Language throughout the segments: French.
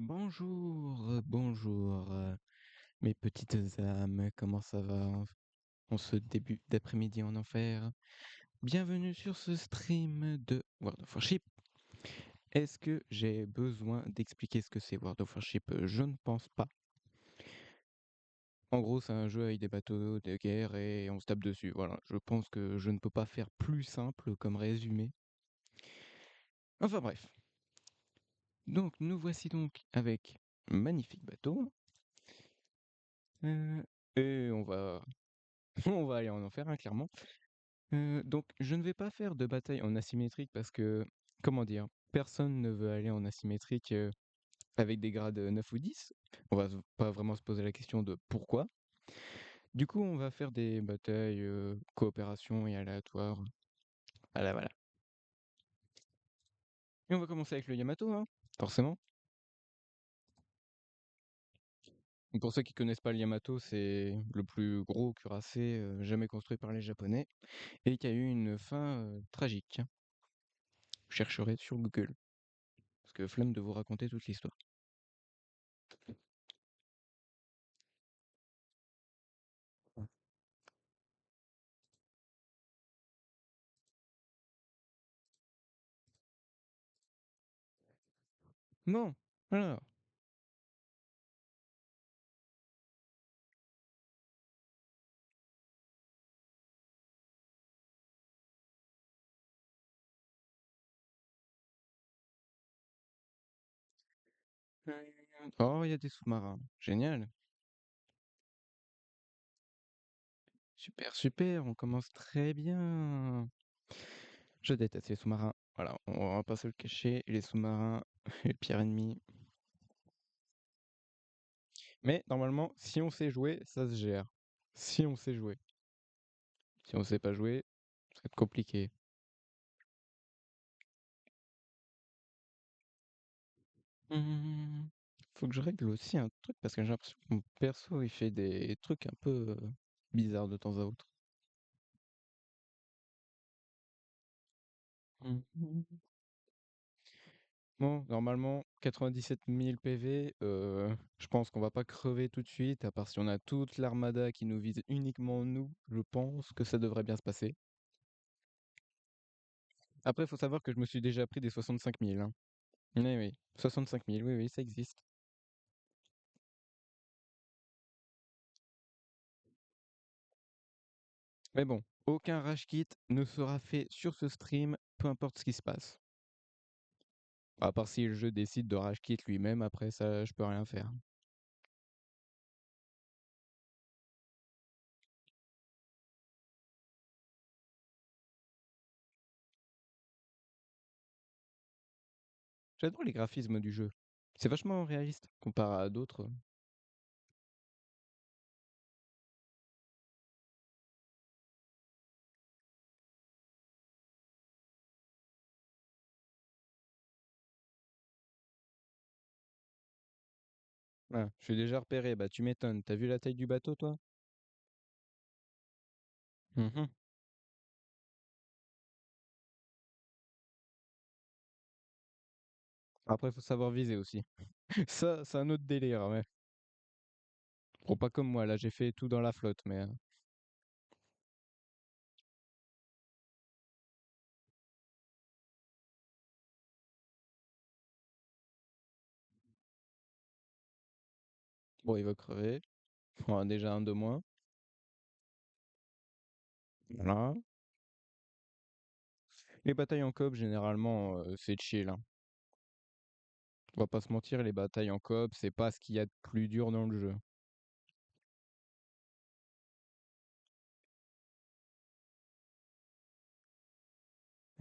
Bonjour, bonjour, mes petites âmes, comment ça va en ce début d'après-midi en enfer? Bienvenue sur ce stream de World of Warship. Est-ce que j'ai besoin d'expliquer ce que c'est World of Warship? Je ne pense pas. En gros, c'est un jeu avec des bateaux de guerre et on se tape dessus. Voilà, je pense que je ne peux pas faire plus simple comme résumé. Enfin bref. Donc, nous voici donc avec un magnifique bateau. Euh, et on va on va aller en enfer, hein, clairement. Donc je ne vais pas faire de bataille en asymétrique parce que, comment dire? Personne ne veut aller en asymétrique, avec des grades, 9 ou 10. On va pas vraiment se poser la question de pourquoi. Du coup, on va faire des batailles, coopération et aléatoires. Voilà, voilà. Et on va commencer avec le Yamato, hein, forcément. Donc pour ceux qui connaissent pas le Yamato, c'est le plus gros cuirassé, jamais construit par les Japonais et qui a eu une fin, tragique. Vous chercherez sur Google, parce que flemme de vous raconter toute l'histoire. Non! Alors, oh, il y a des sous-marins. Génial. Super, super, on commence très bien. Je déteste les sous-marins. Voilà, on va pas se le cacher, les sous-marins, le pire ennemi. Mais normalement, si on sait jouer, ça se gère. Si on sait jouer. Si on sait pas jouer, ça va être compliqué. Mmh, Faut que je règle aussi un truc parce que j'ai l'impression que mon perso il fait des trucs un peu bizarres de temps à autre. Mhm. Bon, normalement, 97 000 PV, je pense qu'on va pas crever tout de suite, à part si on a toute l'armada qui nous vise uniquement nous, je pense que ça devrait bien se passer. Après, il faut savoir que je me suis déjà pris des 65 000, hein. Oui, oui, 65 000, oui, oui, ça existe. Mais bon, aucun rage kit ne sera fait sur ce stream, peu importe ce qui se passe. À part si le jeu décide de rage kit lui-même, après ça, je peux rien faire. J'adore les graphismes du jeu. C'est vachement réaliste comparé à d'autres. Ah, je suis déjà repéré, bah tu m'étonnes. T'as vu la taille du bateau, toi? Mhm. Après, faut savoir viser aussi. Ça, c'est un autre délire, ouais. Bon, pas comme moi, là, j'ai fait tout dans la flotte, mais... Bon, il va crever. On a déjà un de moins. Voilà. Les batailles en coop, généralement, c'est chill, hein. On va pas se mentir, les batailles en coop, c'est pas ce qu'il y a de plus dur dans le jeu.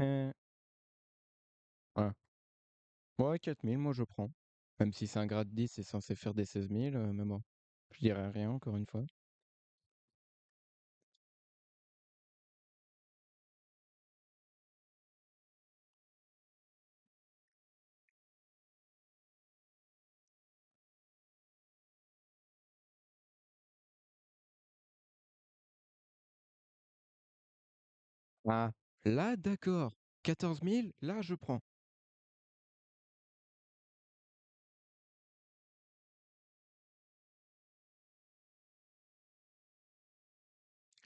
Euh, ouais. Ouais, 4000, moi je prends. Même si c'est un grade 10, c'est censé faire des 16 000, mais bon. Je dirais rien, encore une fois. Ah, là, d'accord. 14 000, là, je prends.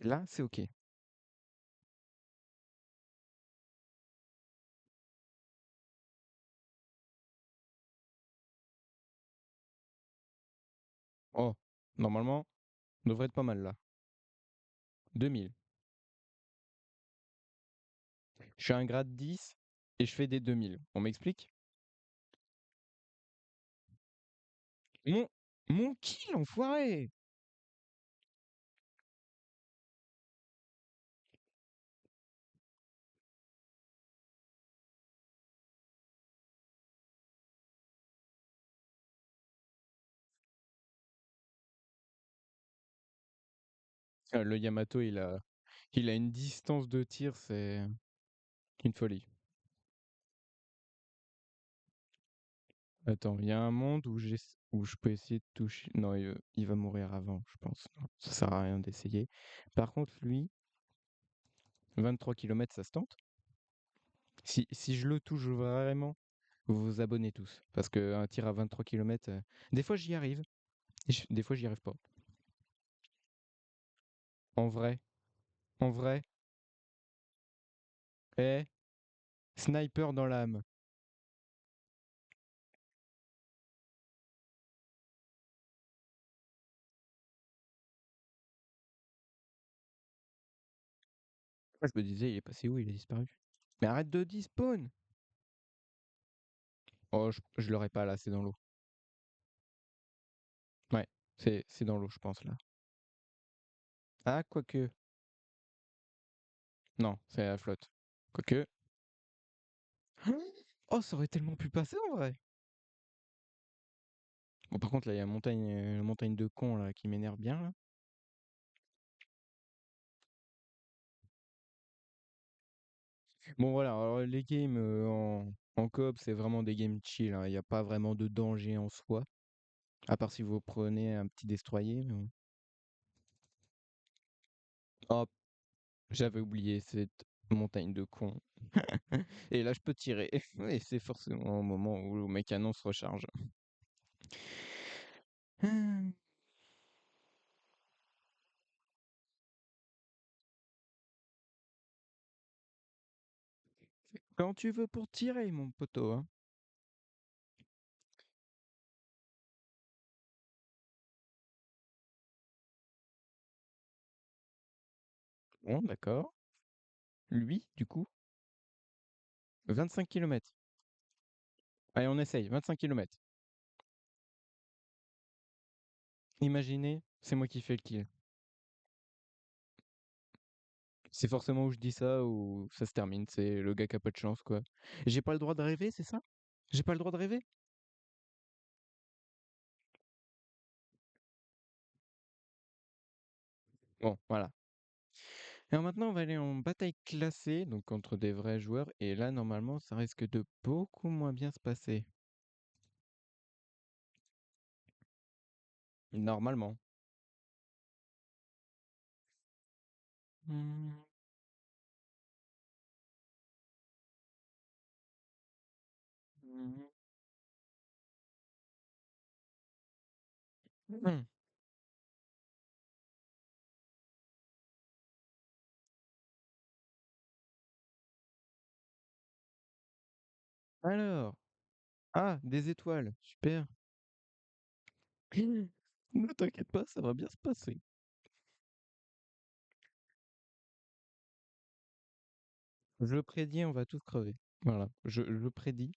Là, c'est OK. Oh, normalement, on devrait être pas mal là. 2000. Je suis à un grade 10 et je fais des 2000. On m'explique? Mon, mon kill, enfoiré! Le Yamato, il a une distance de tir, c'est une folie. Attends, il y a un monde où je peux essayer de toucher. Non, il va mourir avant, je pense. Non, ça sert à rien d'essayer. Par contre, lui, 23 kilomètres, ça se tente. Si je le touche vraiment, vous vous abonnez tous. Parce qu'un tir à 23 kilomètres, des fois j'y arrive, des fois j'y arrive pas. En vrai, en vrai, eh, sniper dans l'âme. Moi, je me disais, il est passé où? Il a disparu. Mais arrête de despawn! Oh, je l'aurais pas là, c'est dans l'eau. Ouais, c'est dans l'eau, je pense, là. Ah, quoique. Non, c'est à la flotte. Quoique. Oh, ça aurait tellement pu passer en vrai! Bon, par contre, là, il y a la montagne de con là, qui m'énerve bien, là. Bon, voilà, alors, les games en coop, c'est vraiment des games chill, hein. Il n'y a pas vraiment de danger en soi. À part si vous prenez un petit destroyer. Mais bon. Hop, j'avais oublié cette montagne de con. Et là, je peux tirer. Et c'est forcément au moment où mes canons se rechargent. Hmm. Quand tu veux pour tirer, mon poteau, hein. Bon, d'accord. Lui, du coup, 25 kilomètres. Allez, on essaye, 25 kilomètres. Imaginez, c'est moi qui fais le kill. C'est forcément où je dis ça ou ça se termine. C'est le gars qui a pas de chance, quoi. J'ai pas le droit de rêver, c'est ça? J'ai pas le droit de rêver? Bon, voilà. Alors maintenant, on va aller en bataille classée, donc contre des vrais joueurs. Et là, normalement, ça risque de beaucoup moins bien se passer. Normalement. Hmm. Mhm. Hmm. Alors, ah, des étoiles, super. Ne t'inquiète pas, ça va bien se passer. Je le prédis, on va tous crever. Voilà, je le prédis.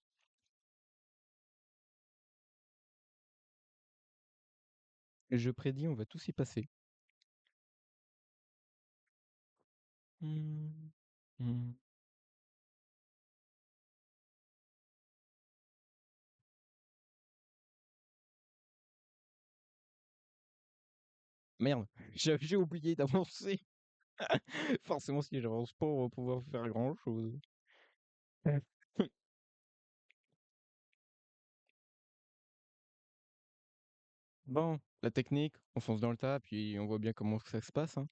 Je prédis, on va tous y passer. Hmm. Hmm. Merde, j'ai oublié d'avancer. Forcément, si j'avance pas, on va pouvoir faire grand-chose. Ouais. Bon, la technique, on fonce dans le tas, puis on voit bien comment ça se passe, hein.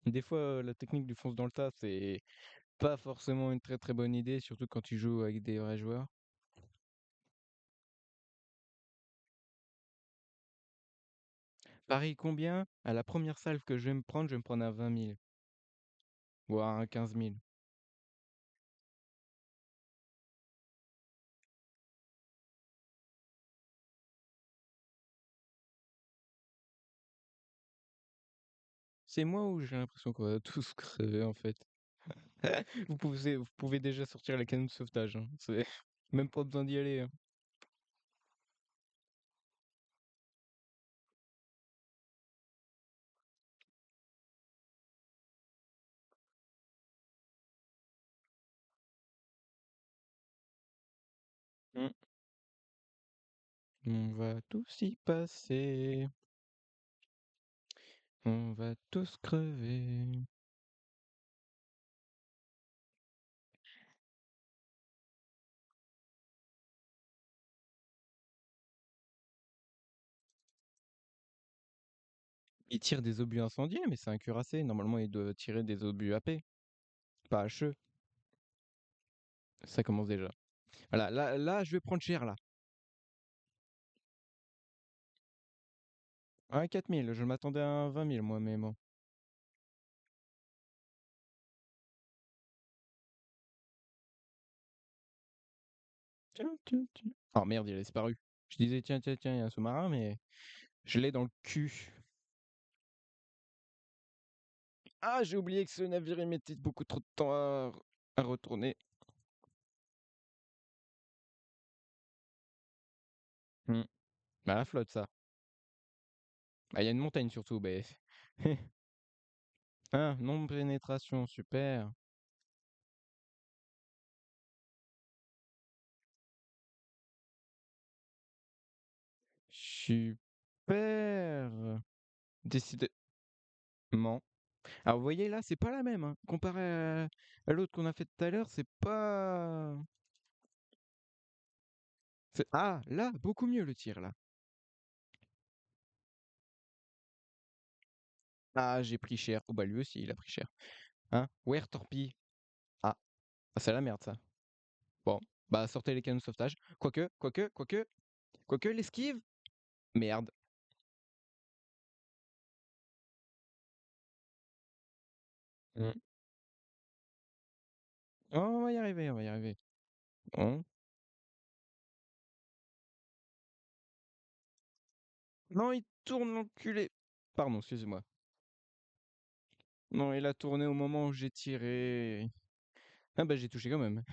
Des fois, la technique du fonce dans le tas, c'est pas forcément une très très bonne idée, surtout quand tu joues avec des vrais joueurs. Paris combien? À la première salve que je vais me prendre à 20 000, voire à 15 000. C'est moi ou j'ai l'impression qu'on va tous crever en fait? Vous pouvez déjà sortir la canne de sauvetage, hein. C'est même pas besoin d'y aller, hein. Mmh. On va tous y passer, on va tous crever. Il tire des obus incendiés, mais c'est un cuirassé. Normalement, il doit tirer des obus AP, pas HE. Ça commence déjà. Voilà, là, je vais prendre cher, là. Ah, 4 000, je m'attendais à 20 000, moi, mais bon. Tiens, tiens, tiens. Oh merde, il a disparu. Je disais, tiens, tiens, tiens, il y a un sous-marin, mais je l'ai dans le cul. Ah, j'ai oublié que ce navire, il mettait beaucoup trop de temps à retourner. Hmm. Bah, la flotte, ça. Bah, il y a une montagne surtout, bah. Ah, non-pénétration, super. Super. Décidément. Alors, vous voyez, là, c'est pas la même, hein. Comparé à l'autre qu'on a fait tout à l'heure, c'est pas. Ah, là, beaucoup mieux le tir, là. Ah, j'ai pris cher. Oh, bah, lui aussi, il a pris cher. Hein? Where torpille? Ah, ah, c'est la merde, ça. Bon, bah, sortez les canons de sauvetage. Quoique, l'esquive? Merde. Mm. Oh, on va y arriver, on va y arriver. Bon. Non, il tourne l'enculé. Pardon, excusez-moi. Non, il a tourné au moment où j'ai tiré. Ah bah j'ai touché quand même.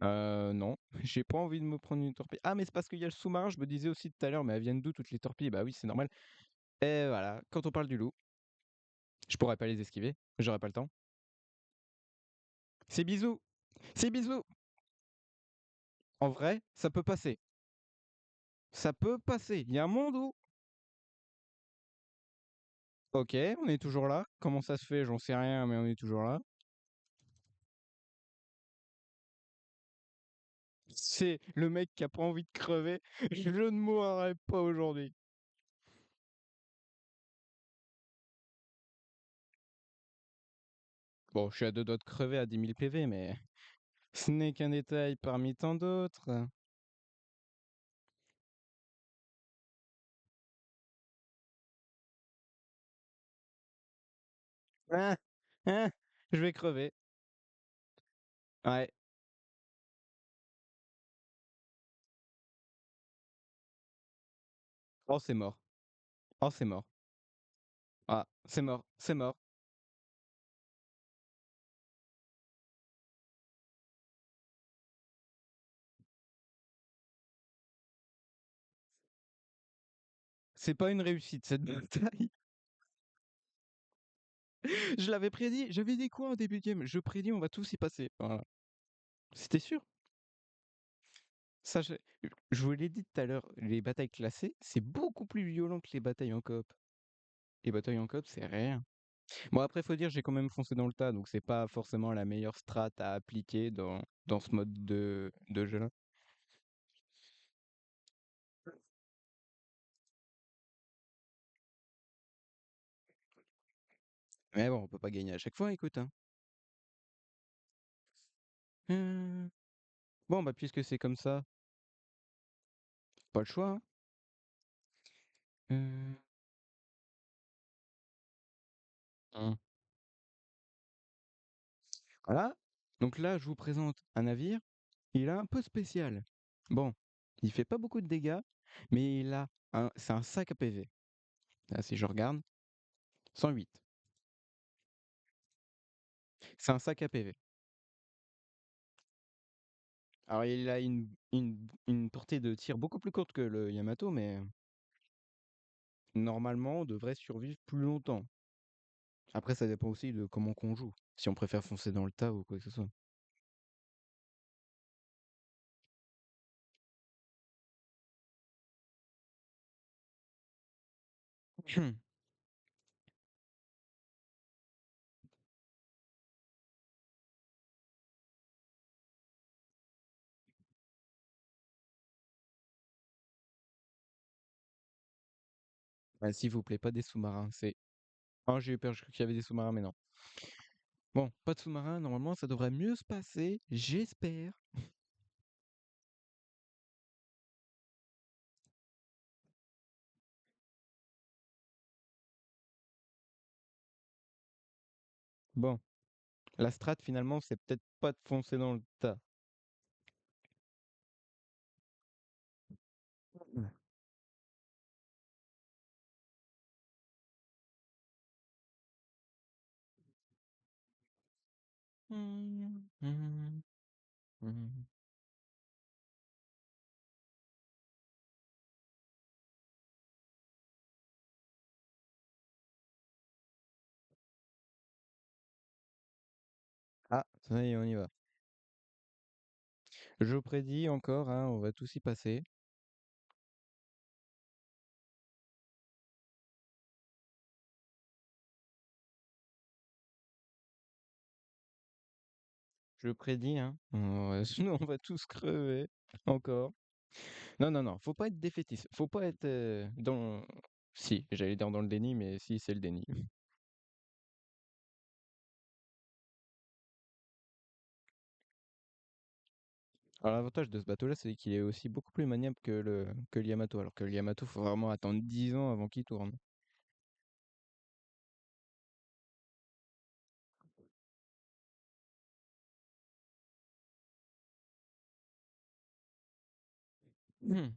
Non, j'ai pas envie de me prendre une torpille. Ah mais c'est parce qu'il y a le sous-marin, je me disais aussi tout à l'heure, mais elles viennent d'où toutes les torpilles? Bah oui, c'est normal. Et voilà, quand on parle du loup, je pourrais pas les esquiver, j'aurais pas le temps. C'est bisous! C'est bisous! En vrai, ça peut passer. Ça peut passer. Il y a un monde où... Ok, on est toujours là. Comment ça se fait? J'en sais rien, mais on est toujours là. C'est le mec qui a pas envie de crever. Je ne mourrai pas aujourd'hui. Bon, je suis à deux doigts de crever à 10 000 PV, mais ce n'est qu'un détail parmi tant d'autres. Ah, ah, je vais crever. Ouais. Oh, c'est mort. Oh, c'est mort. Ah, c'est mort. C'est mort. C'est pas une réussite, cette bataille. Je l'avais prédit. J'avais dit quoi au début de game? Je prédis, on va tous y passer. Voilà. C'était sûr. Ça, je vous l'ai dit tout à l'heure, les batailles classées, c'est beaucoup plus violent que les batailles en coop. Les batailles en coop, c'est rien. Bon, après, faut dire, j'ai quand même foncé dans le tas, donc c'est pas forcément la meilleure strat à appliquer dans ce mode de jeu-là. Mais bon, on peut pas gagner à chaque fois, écoute, hein. Bon, bah, puisque c'est comme ça, pas le choix, hein. Heu, mmh, voilà. Donc là, je vous présente un navire, il est un peu spécial. Bon, il fait pas beaucoup de dégâts, mais il a un c'est un sac à PV. Là, si je regarde, 108. C'est un sac à PV. Alors il a une portée de tir beaucoup plus courte que le Yamato, mais normalement, on devrait survivre plus longtemps. Après, ça dépend aussi de comment qu'on joue, si on préfère foncer dans le tas ou quoi que ce soit. Bah, s'il vous plaît, pas des sous-marins, c'est oh, j'ai eu peur, je crois qu'il y avait des sous-marins, mais non. Bon, pas de sous-marins, normalement, ça devrait mieux se passer, j'espère. Bon, la strat, finalement, c'est peut-être pas de foncer dans le tas. Ouais. Mmh, mmh, mmh. Ah, ça y est, on y va. Je prédis encore, hein, on va tous y passer. Je prédis, hein. Sinon on va tous crever, encore. Non, non, non, faut pas être défaitiste. Faut pas être dans. Si, j'allais dire dans le déni, mais si, c'est le déni. Alors l'avantage de ce bateau-là, c'est qu'il est aussi beaucoup plus maniable que le Yamato. Alors que le Yamato, faut vraiment attendre 10 ans avant qu'il tourne. Hmm.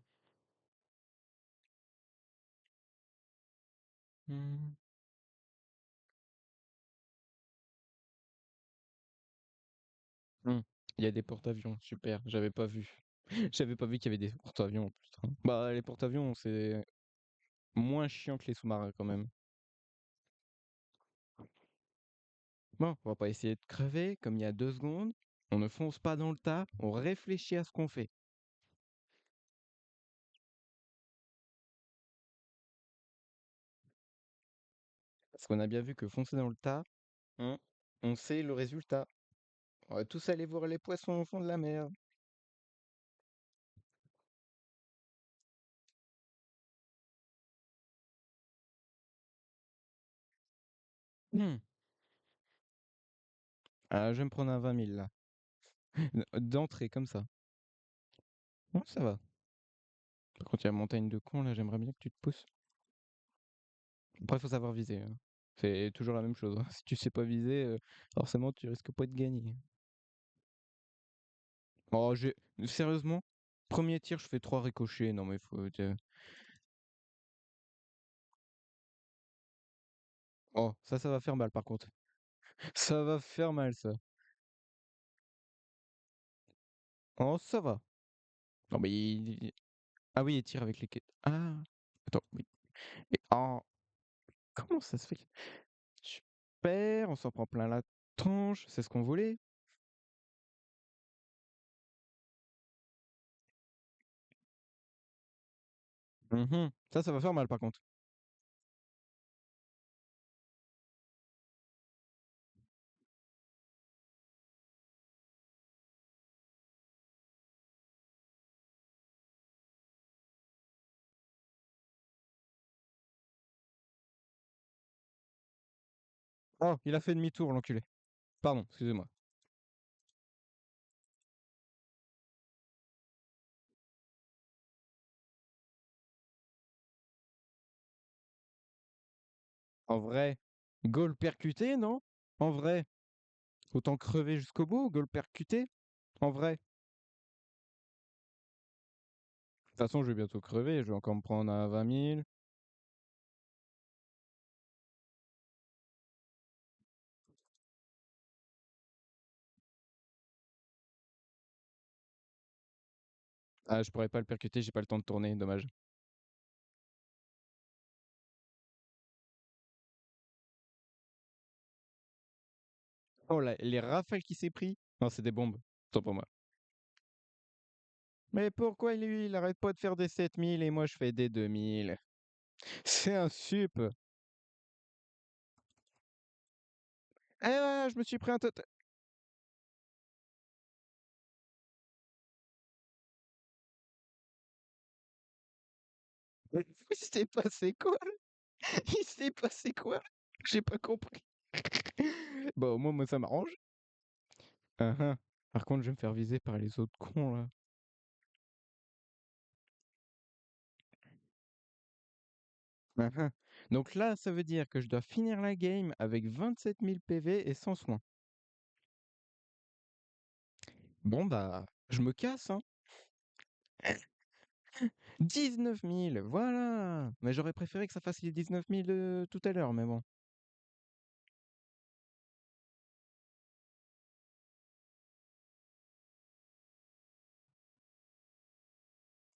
Hmm. Hmm. Il y a des porte-avions, super, j'avais pas vu. J'avais pas vu qu'il y avait des porte-avions en plus, hein. Bah, les porte-avions, c'est moins chiant que les sous-marins quand même. Bon, on va pas essayer de crever comme il y a 2 secondes. On ne fonce pas dans le tas, on réfléchit à ce qu'on fait. Parce qu'on a bien vu que foncer dans le tas, hein, on sait le résultat. On va tous aller voir les poissons au fond de la mer. Hmm. Ah, je vais me prendre un 20 000 là. D'entrée comme ça. Bon, ça va. Par contre, il y a montagne de con là, j'aimerais bien que tu te pousses. Après, faut savoir viser, hein. C'est toujours la même chose, hein. Si tu sais pas viser, forcément, tu risques pas de gagner. Oh, sérieusement, premier tir, je fais 3 ricochets. Non, mais faut. Oh, ça va faire mal par contre. Ça va faire mal, ça. Oh, ça va. Non, mais ah oui, il tire avec les quêtes. Ah, attends, oui. Et oh, comment ça se fait? Super, on s'en prend plein la tronche, c'est ce qu'on voulait. Mhm. Ça va faire mal par contre. Oh, il a fait demi-tour, l'enculé. Pardon, excusez-moi. En vrai, goal percuté, non? En vrai, autant crever jusqu'au bout, goal percuté? En vrai. De toute façon, je vais bientôt crever, je vais encore me prendre un 20 000. Ah, je pourrais pas le percuter, j'ai pas le temps de tourner, dommage. Oh là, les rafales qu'il s'est pris. Non, c'est des bombes. Tant pour moi. Mais pourquoi lui, il arrête pas de faire des 7 000 et moi je fais des 2 000? C'est un sup. Eh ouais, je me suis pris un total. Il s'est passé quoi? Il s'est passé quoi? J'ai pas compris. Bah au moins moi ça m'arrange. Hein, hein. Par contre je vais me faire viser par les autres cons là. Hein, hein. Donc là ça veut dire que je dois finir la game avec 27 000 PV et sans soin. Bon bah je me casse hein. 19 000, voilà. Mais j'aurais préféré que ça fasse les 19 000 tout à l'heure, mais bon.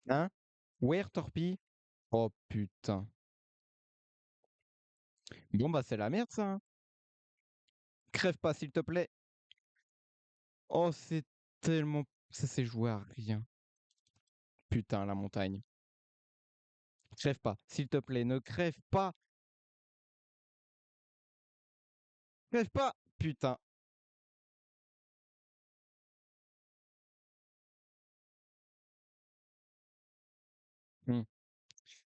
Hein? Where Torpille? Oh putain. Bon bah c'est la merde ça, hein. Crève pas s'il te plaît. Oh c'est tellement... Ça s'est joué à rien. Putain la montagne. Crève pas, s'il te plaît, ne crève pas. Crève pas. Putain. Hmm.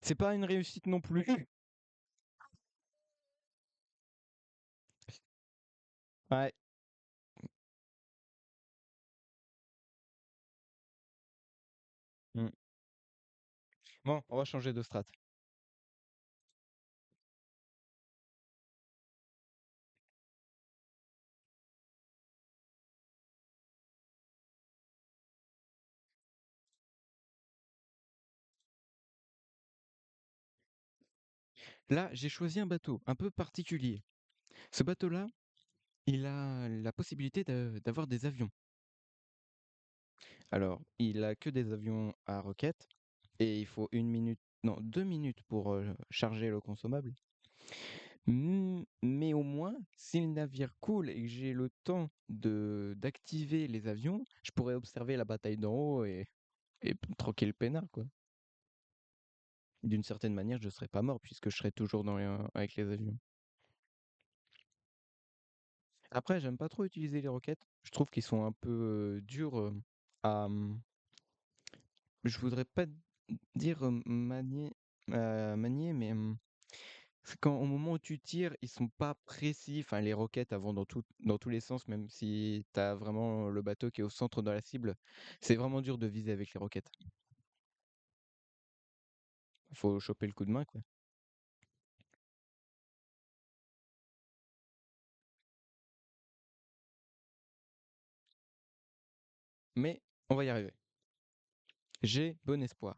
C'est pas une réussite non plus. Ouais. Hmm. Bon, on va changer de strat. Là, j'ai choisi un bateau un peu particulier. Ce bateau-là, il a la possibilité d'avoir des avions. Alors, il a que des avions à roquettes et il faut 1 minute, non, 2 minutes pour charger le consommable. Mais au moins, si le navire coule et que j'ai le temps de d'activer les avions, je pourrais observer la bataille d'en haut et tranquille peinard, quoi. D'une certaine manière, je serais pas mort puisque je serais toujours avec les avions. Après, j'aime pas trop utiliser les roquettes. Je trouve qu'ils sont un peu durs à, je voudrais pas dire manier, mais c'est quand au moment où tu tires, ils sont pas précis. Enfin, les roquettes, elles vont dans tous les sens, même si tu as vraiment le bateau qui est au centre de la cible. C'est vraiment dur de viser avec les roquettes. Faut choper le coup de main, quoi. Mais on va y arriver. J'ai bon espoir.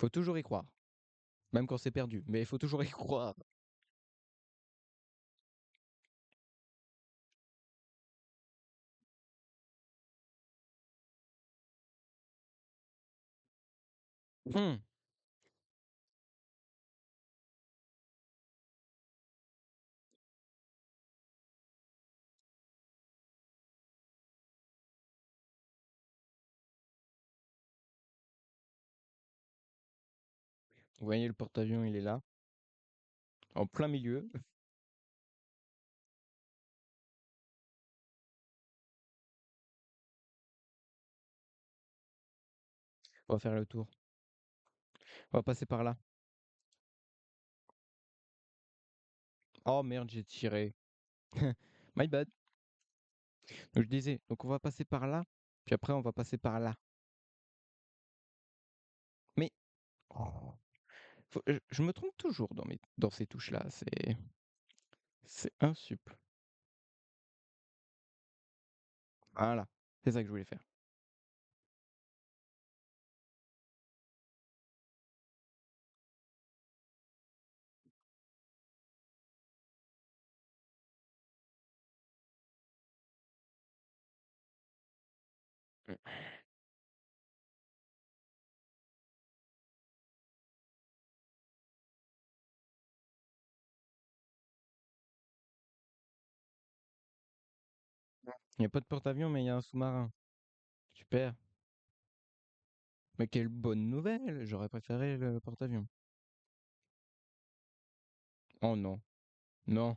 Faut toujours y croire. Même quand c'est perdu. Mais il faut toujours y croire. Hmm. Vous voyez, le porte-avions, il est là, en plein milieu. On va faire le tour. On va passer par là. Oh merde, j'ai tiré. My bad. Donc, je disais, donc on va passer par là, puis après on va passer par là. Mais oh, Je me trompe toujours dans ces touches-là, c'est insup. Voilà, c'est ça que je voulais faire. Il y a pas de porte-avions, mais il y a un sous-marin. Super. Mais quelle bonne nouvelle! J'aurais préféré le porte-avions. Oh non, non,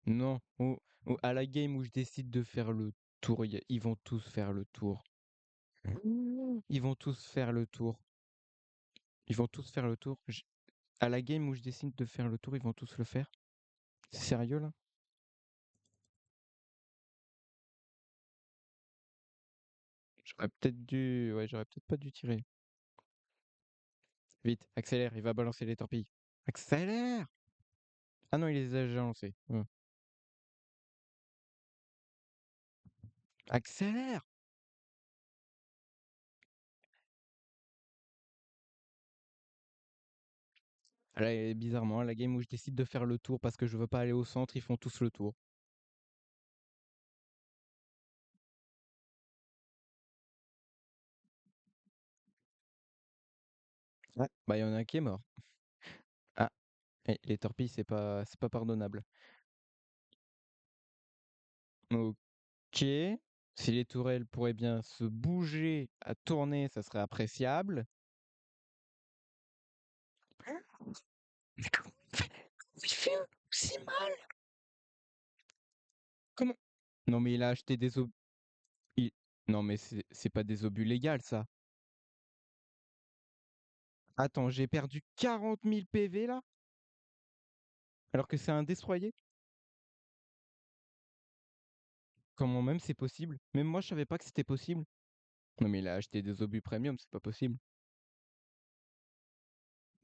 non. Ou à la game où je décide de faire le tour, ils vont tous faire le tour. Ils vont tous faire le tour. Ils vont tous faire le tour. À la game où je décide de faire le tour, ils vont tous le faire. C'est sérieux là? J'aurais peut-être pas dû tirer. Vite, accélère, il va balancer les torpilles. Accélère! Ah non, il les a déjà lancés. Accélère! Là, et bizarrement, à la game où je décide de faire le tour parce que je veux pas aller au centre, ils font tous le tour. Ouais. Bah, il y en a un qui est mort. Ah, et les torpilles, c'est pas pardonnable. Ok. Si les tourelles pourraient bien se bouger, à tourner, ça serait appréciable. Mais comment il fait aussi mal? Comment? Non, mais il a acheté des obus. Non, mais c'est pas des obus légales, ça. Attends, j'ai perdu 40 000 PV là, alors que c'est un destroyer? Comment même c'est possible? Même moi, je savais pas que c'était possible. Non, mais il a acheté des obus premium, c'est pas possible.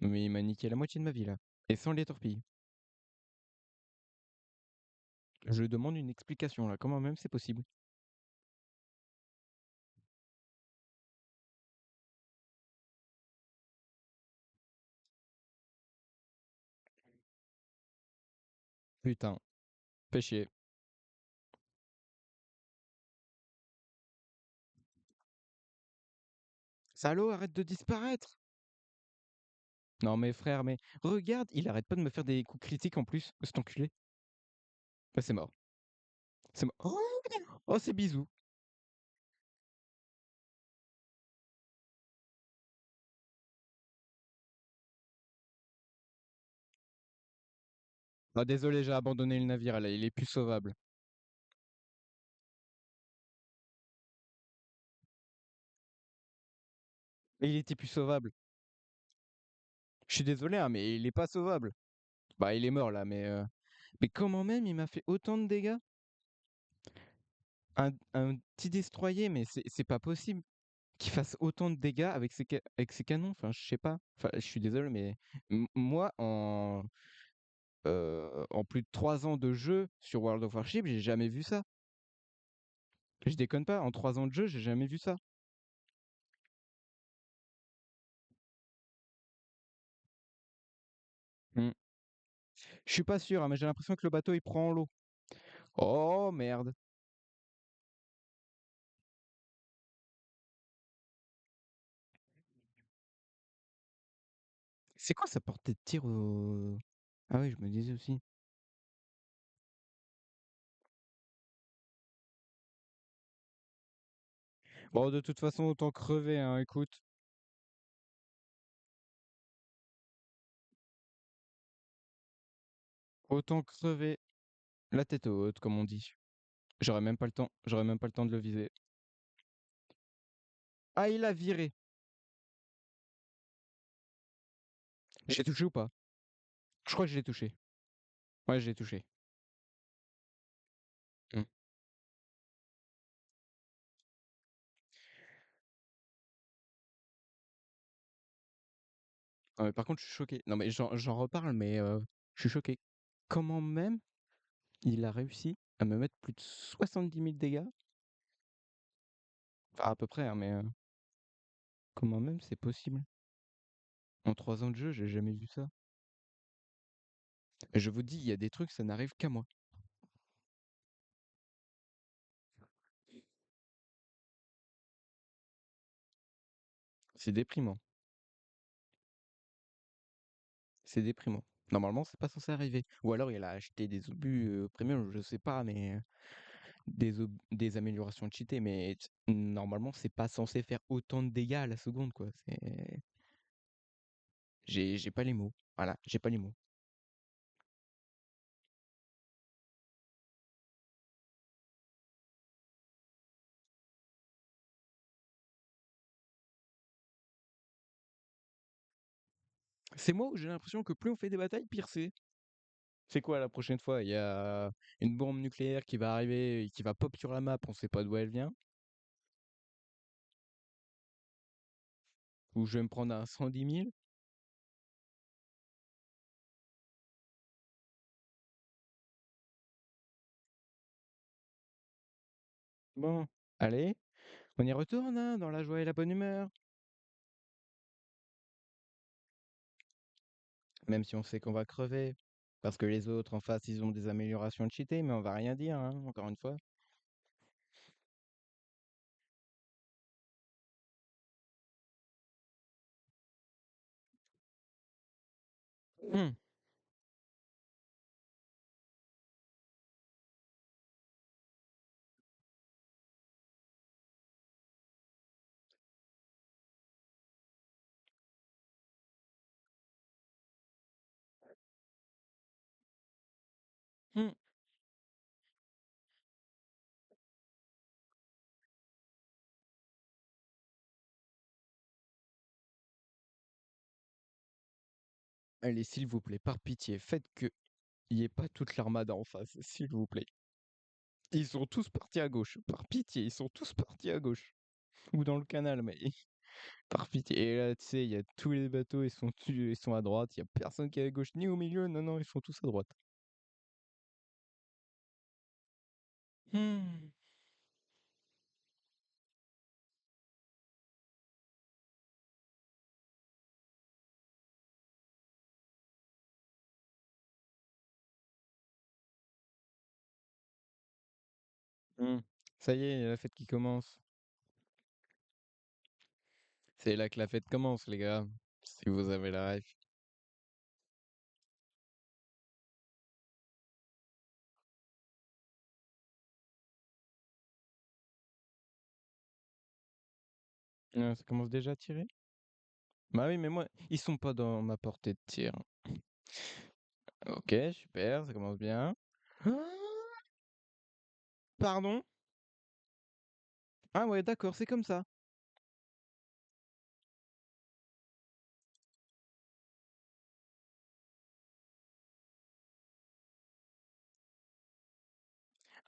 Non, mais il m'a niqué la moitié de ma vie là. Et sans les torpilles. Je demande une explication là. Comment même c'est possible? Putain, fais chier. Salaud, arrête de disparaître! Non, mais frère, mais regarde, il arrête pas de me faire des coups critiques en plus, cet enculé. Bah, c'est mort. C'est mort. Oh, c'est bisous. Ah, désolé, j'ai abandonné le navire là, il est plus sauvable. Et il était plus sauvable. Je suis désolé, hein, mais il est pas sauvable. Bah, il est mort là, mais comment même il m'a fait autant de dégâts? Un petit destroyer, mais c'est pas possible qu'il fasse autant de dégâts avec ses canons. Enfin, je sais pas. Enfin, je suis désolé, mais moi, en plus de 3 ans de jeu sur World of Warship, j'ai jamais vu ça. Je déconne pas, en 3 ans de jeu, j'ai jamais vu ça. Hmm. Je suis pas sûr, hein, mais j'ai l'impression que le bateau il prend l'eau. Oh merde. C'est quoi sa portée de tir au... Ah oui, je me disais aussi. Bon, de toute façon, autant crever, hein, écoute. Autant crever la tête haute, comme on dit. J'aurais même pas le temps de le viser. Ah, il a viré. J'ai touché ou pas? Je crois que je l'ai touché. Ouais, je l'ai touché. Hmm. Non, mais par contre, je suis choqué. Non, mais j'en reparle, mais je suis choqué. Comment même il a réussi à me mettre plus de 70 000 dégâts? Enfin, à peu près, hein, mais comment même c'est possible? En 3 ans de jeu, j'ai jamais vu ça. Et je vous dis, il y a des trucs, ça n'arrive qu'à moi. C'est déprimant. C'est déprimant. Normalement, c'est pas censé arriver. Ou alors il a acheté des obus premium, je sais pas, mais des améliorations cheatées, mais normalement, c'est pas censé faire autant de dégâts à la seconde, quoi. J'ai pas les mots. Voilà, j'ai pas les mots. C'est moi où j'ai l'impression que plus on fait des batailles, pire c'est. C'est quoi la prochaine fois? Il y a une bombe nucléaire qui va arriver et qui va pop sur la map, on sait pas d'où elle vient. Ou je vais me prendre un 110 000. Bon, allez, on y retourne, hein, dans la joie et la bonne humeur. Même si on sait qu'on va crever. Parce que les autres en face, ils ont des améliorations cheatées, mais on va rien dire, hein, encore une fois. Hmm. Hmm. Allez, s'il vous plaît, par pitié, faites que il n'y ait pas toute l'armada en face, s'il vous plaît. Ils sont tous partis à gauche, par pitié, ils sont tous partis à gauche. Ou dans le canal, mais par pitié. Et là, tu sais, il y a tous les bateaux, ils sont à droite, il y a personne qui est à gauche ni au milieu, non, non, ils sont tous à droite. Hmm. Hmm. Ça y est, il y a la fête qui commence. C'est là que la fête commence, les gars. Si vous avez la ref. Ça commence déjà à tirer? Bah oui, mais moi, ils sont pas dans ma portée de tir. Ok, super, ça commence bien. Ah, pardon? Ah ouais, d'accord, c'est comme ça.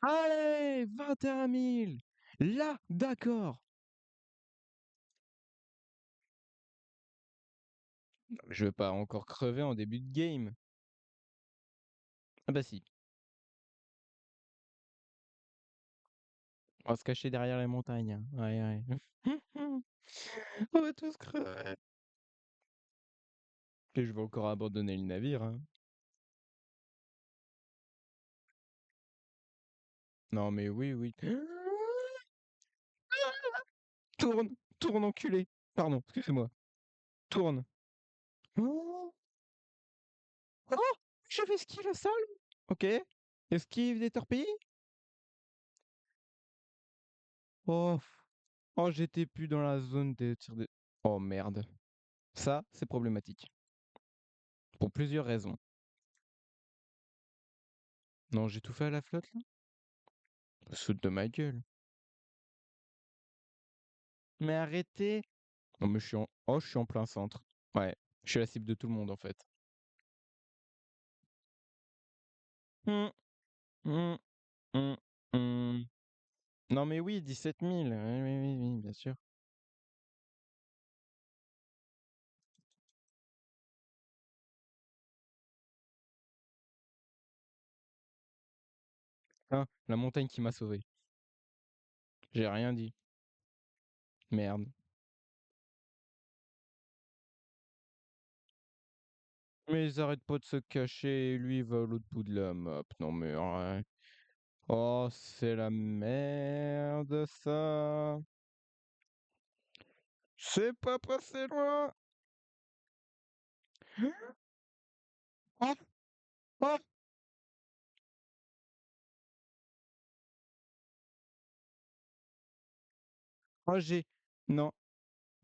Allez, 21 000. Là, d'accord. Non, mais je vais pas encore crever en début de game. Ah bah si, on va se cacher derrière les montagnes, hein. Ouais, ouais. On va tous crever. Et je vais encore abandonner le navire, hein. Non mais oui, oui. Tourne, tourne enculé. Pardon, excusez-moi. Tourne. Oh, oh, j'avais esquivé la salle. Ok. Esquive des torpilles. Oh, oh, j'étais plus dans la zone des tirs de... Oh merde. Ça, c'est problématique. Pour plusieurs raisons. Non, j'ai tout fait à la flotte là? Saute de ma gueule. Mais arrêtez. Non mais je suis en plein centre. Ouais, je suis la cible de tout le monde en fait. Hum, hum, hum, hum. Non mais oui, 17 000. Oui, oui, oui, oui, bien sûr. Hein, la montagne qui m'a sauvé. J'ai rien dit. Merde. Mais ils arrêtent pas de se cacher, et lui il va à l'autre bout de la map. Non mais arrête. Oh, c'est la merde ça. C'est pas passé loin. Oh, oh, oh, j'ai. Non,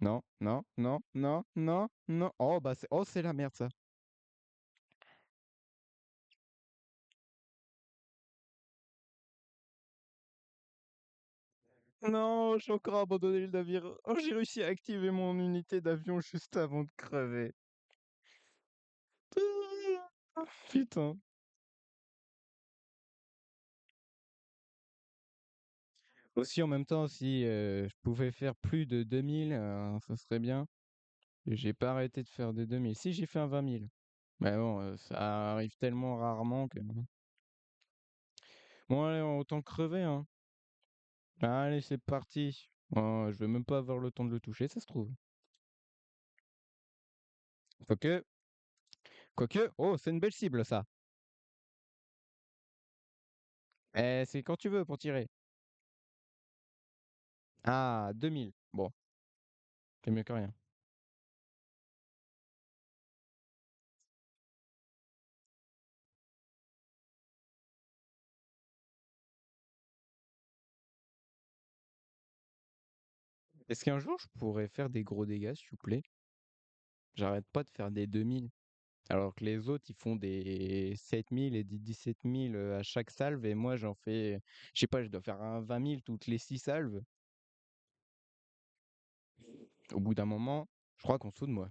non, non, non, non, non, non. Oh bah c'est la merde ça. Non, j'ai encore abandonné le navire. Oh, j'ai réussi à activer mon unité d'avion juste avant de crever. Ah, putain. Aussi, en même temps, si je pouvais faire plus de 2000, ça serait bien. Et j'ai pas arrêté de faire des 2000. Si, j'ai fait un 20 000. Mais bon, ça arrive tellement rarement que. Bon, allez, autant crever, hein. Allez, c'est parti. Oh, je vais même pas avoir le temps de le toucher, ça se trouve. Quoique, quoique, oh, c'est une belle cible, ça. C'est quand tu veux pour tirer. Ah, 2000. Bon, c'est mieux que rien. Est-ce qu'un jour, je pourrais faire des gros dégâts, s'il vous plaît? J'arrête pas de faire des 2000. Alors que les autres, ils font des 7000 et des 17 000 à chaque salve, et moi, j'en fais, je sais pas, je dois faire un 20 000 toutes les 6 salves. Au bout d'un moment, je crois qu'on se fout de moi.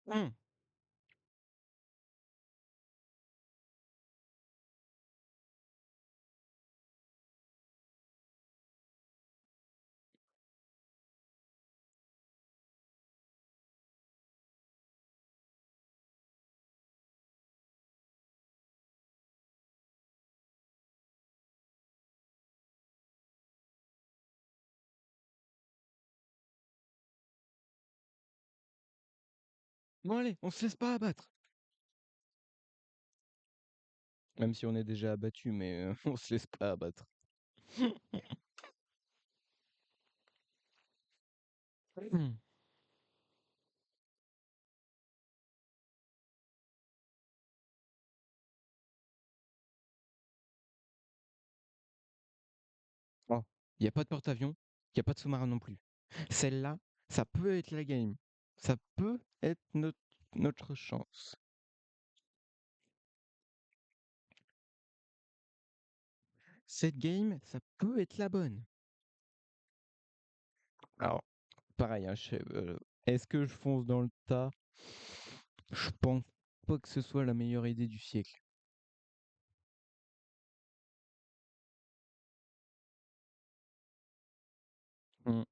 Hmm. Bon, allez, on se laisse pas abattre. Même si on est déjà abattu, mais on se laisse pas abattre. Hmm. Oh, il n'y a pas de porte-avions, il n'y a pas de sous-marin non plus. Celle-là, ça peut être la game. Ça peut être notre chance. Cette game, ça peut être la bonne. Alors, pareil, hein, est-ce que je fonce dans le tas? Je pense pas que ce soit la meilleure idée du siècle. Mm.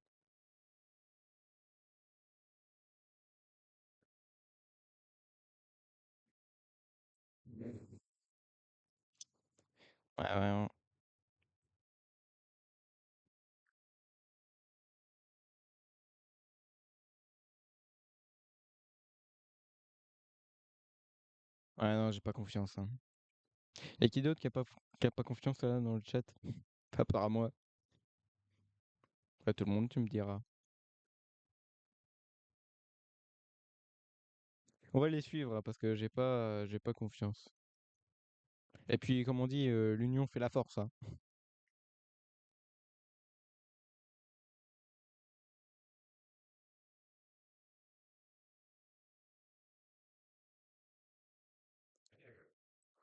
Ouais, ouais, ouais. Ouais, non, j'ai pas confiance, hein. Et qui d'autre qui a pas confiance là dans le chat? Pas part à moi. Pas tout le monde, tu me diras. On va les suivre hein, parce que j'ai pas confiance. Et puis, comme on dit, l'union fait la force, hein.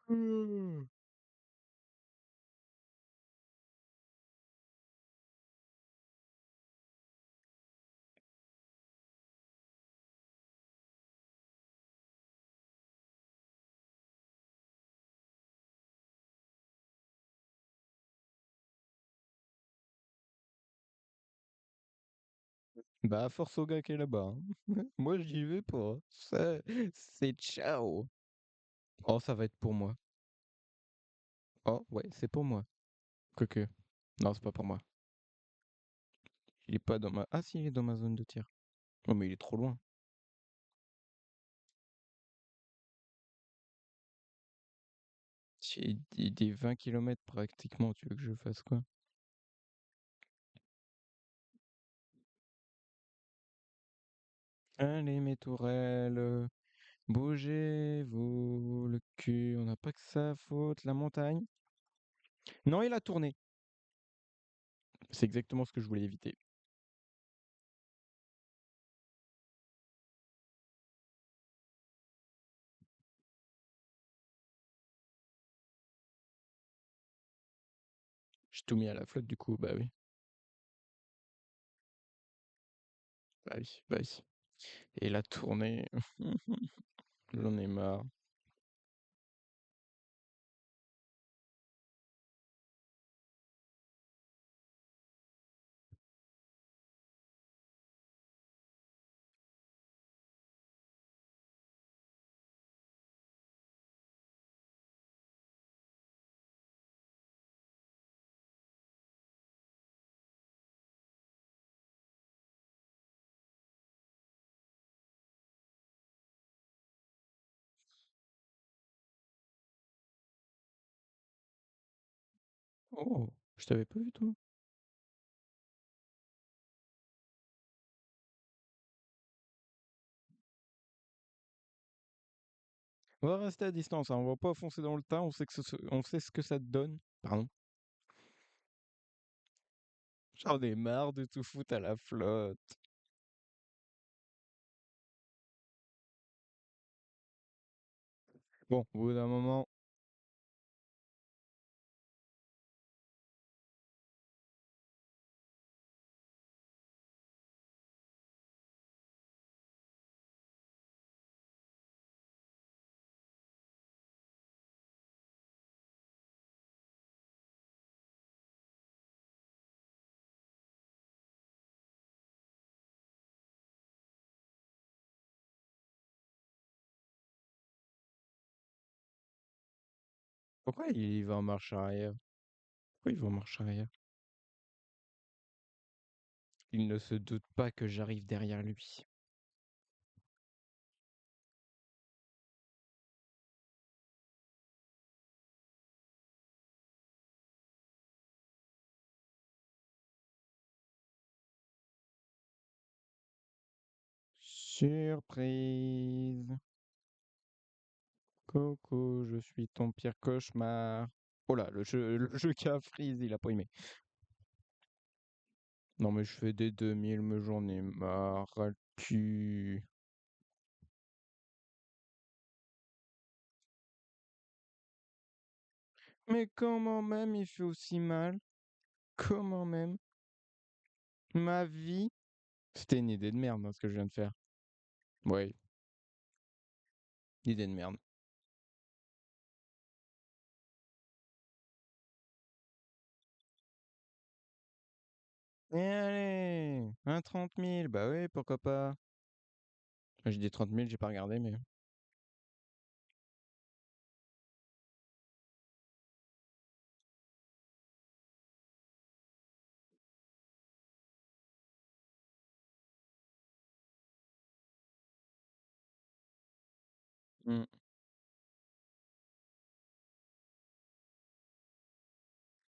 Hmm. Bah, force au gars qui est là-bas, hein. Moi, j'y vais pas. Ça, c'est ciao. Oh, ça va être pour moi. Oh, ouais, c'est pour moi. Quoique. Non, c'est pas pour moi. Il est pas dans ma... Ah si, il est dans ma zone de tir. Oh, mais il est trop loin. J'ai des 20 kilomètres pratiquement, tu veux que je fasse quoi? Allez, mes tourelles, bougez-vous le cul, on n'a pas que ça à foutre, la montagne. Non, il a tourné. C'est exactement ce que je voulais éviter. J'ai tout mis à la flotte du coup, bah oui. Bah oui, bah oui. Et la tournée, j'en ai marre. Oh, je t'avais pas vu toi. On va rester à distance, hein, on va pas foncer dans le tas, on sait ce que ça te donne. Pardon. J'en ai marre de tout foutre à la flotte. Bon, au bout d'un moment, pourquoi il va en marche arrière? Pourquoi il va en marche arrière? Il ne se doute pas que j'arrive derrière lui. Surprise. Coco, je suis ton pire cauchemar. Oh là, le jeu qui a freeze, il a pas aimé. Non mais je fais des 2000, mais j'en ai marre, ras le cul. Mais comment même il fait aussi mal? Comment même? Ma vie? C'était une idée de merde, hein, ce que je viens de faire. Ouais, idée de merde. Et allez, un 30 000, bah oui, pourquoi pas. J'ai dit 30 000, j'ai pas regardé, mais... Hmm.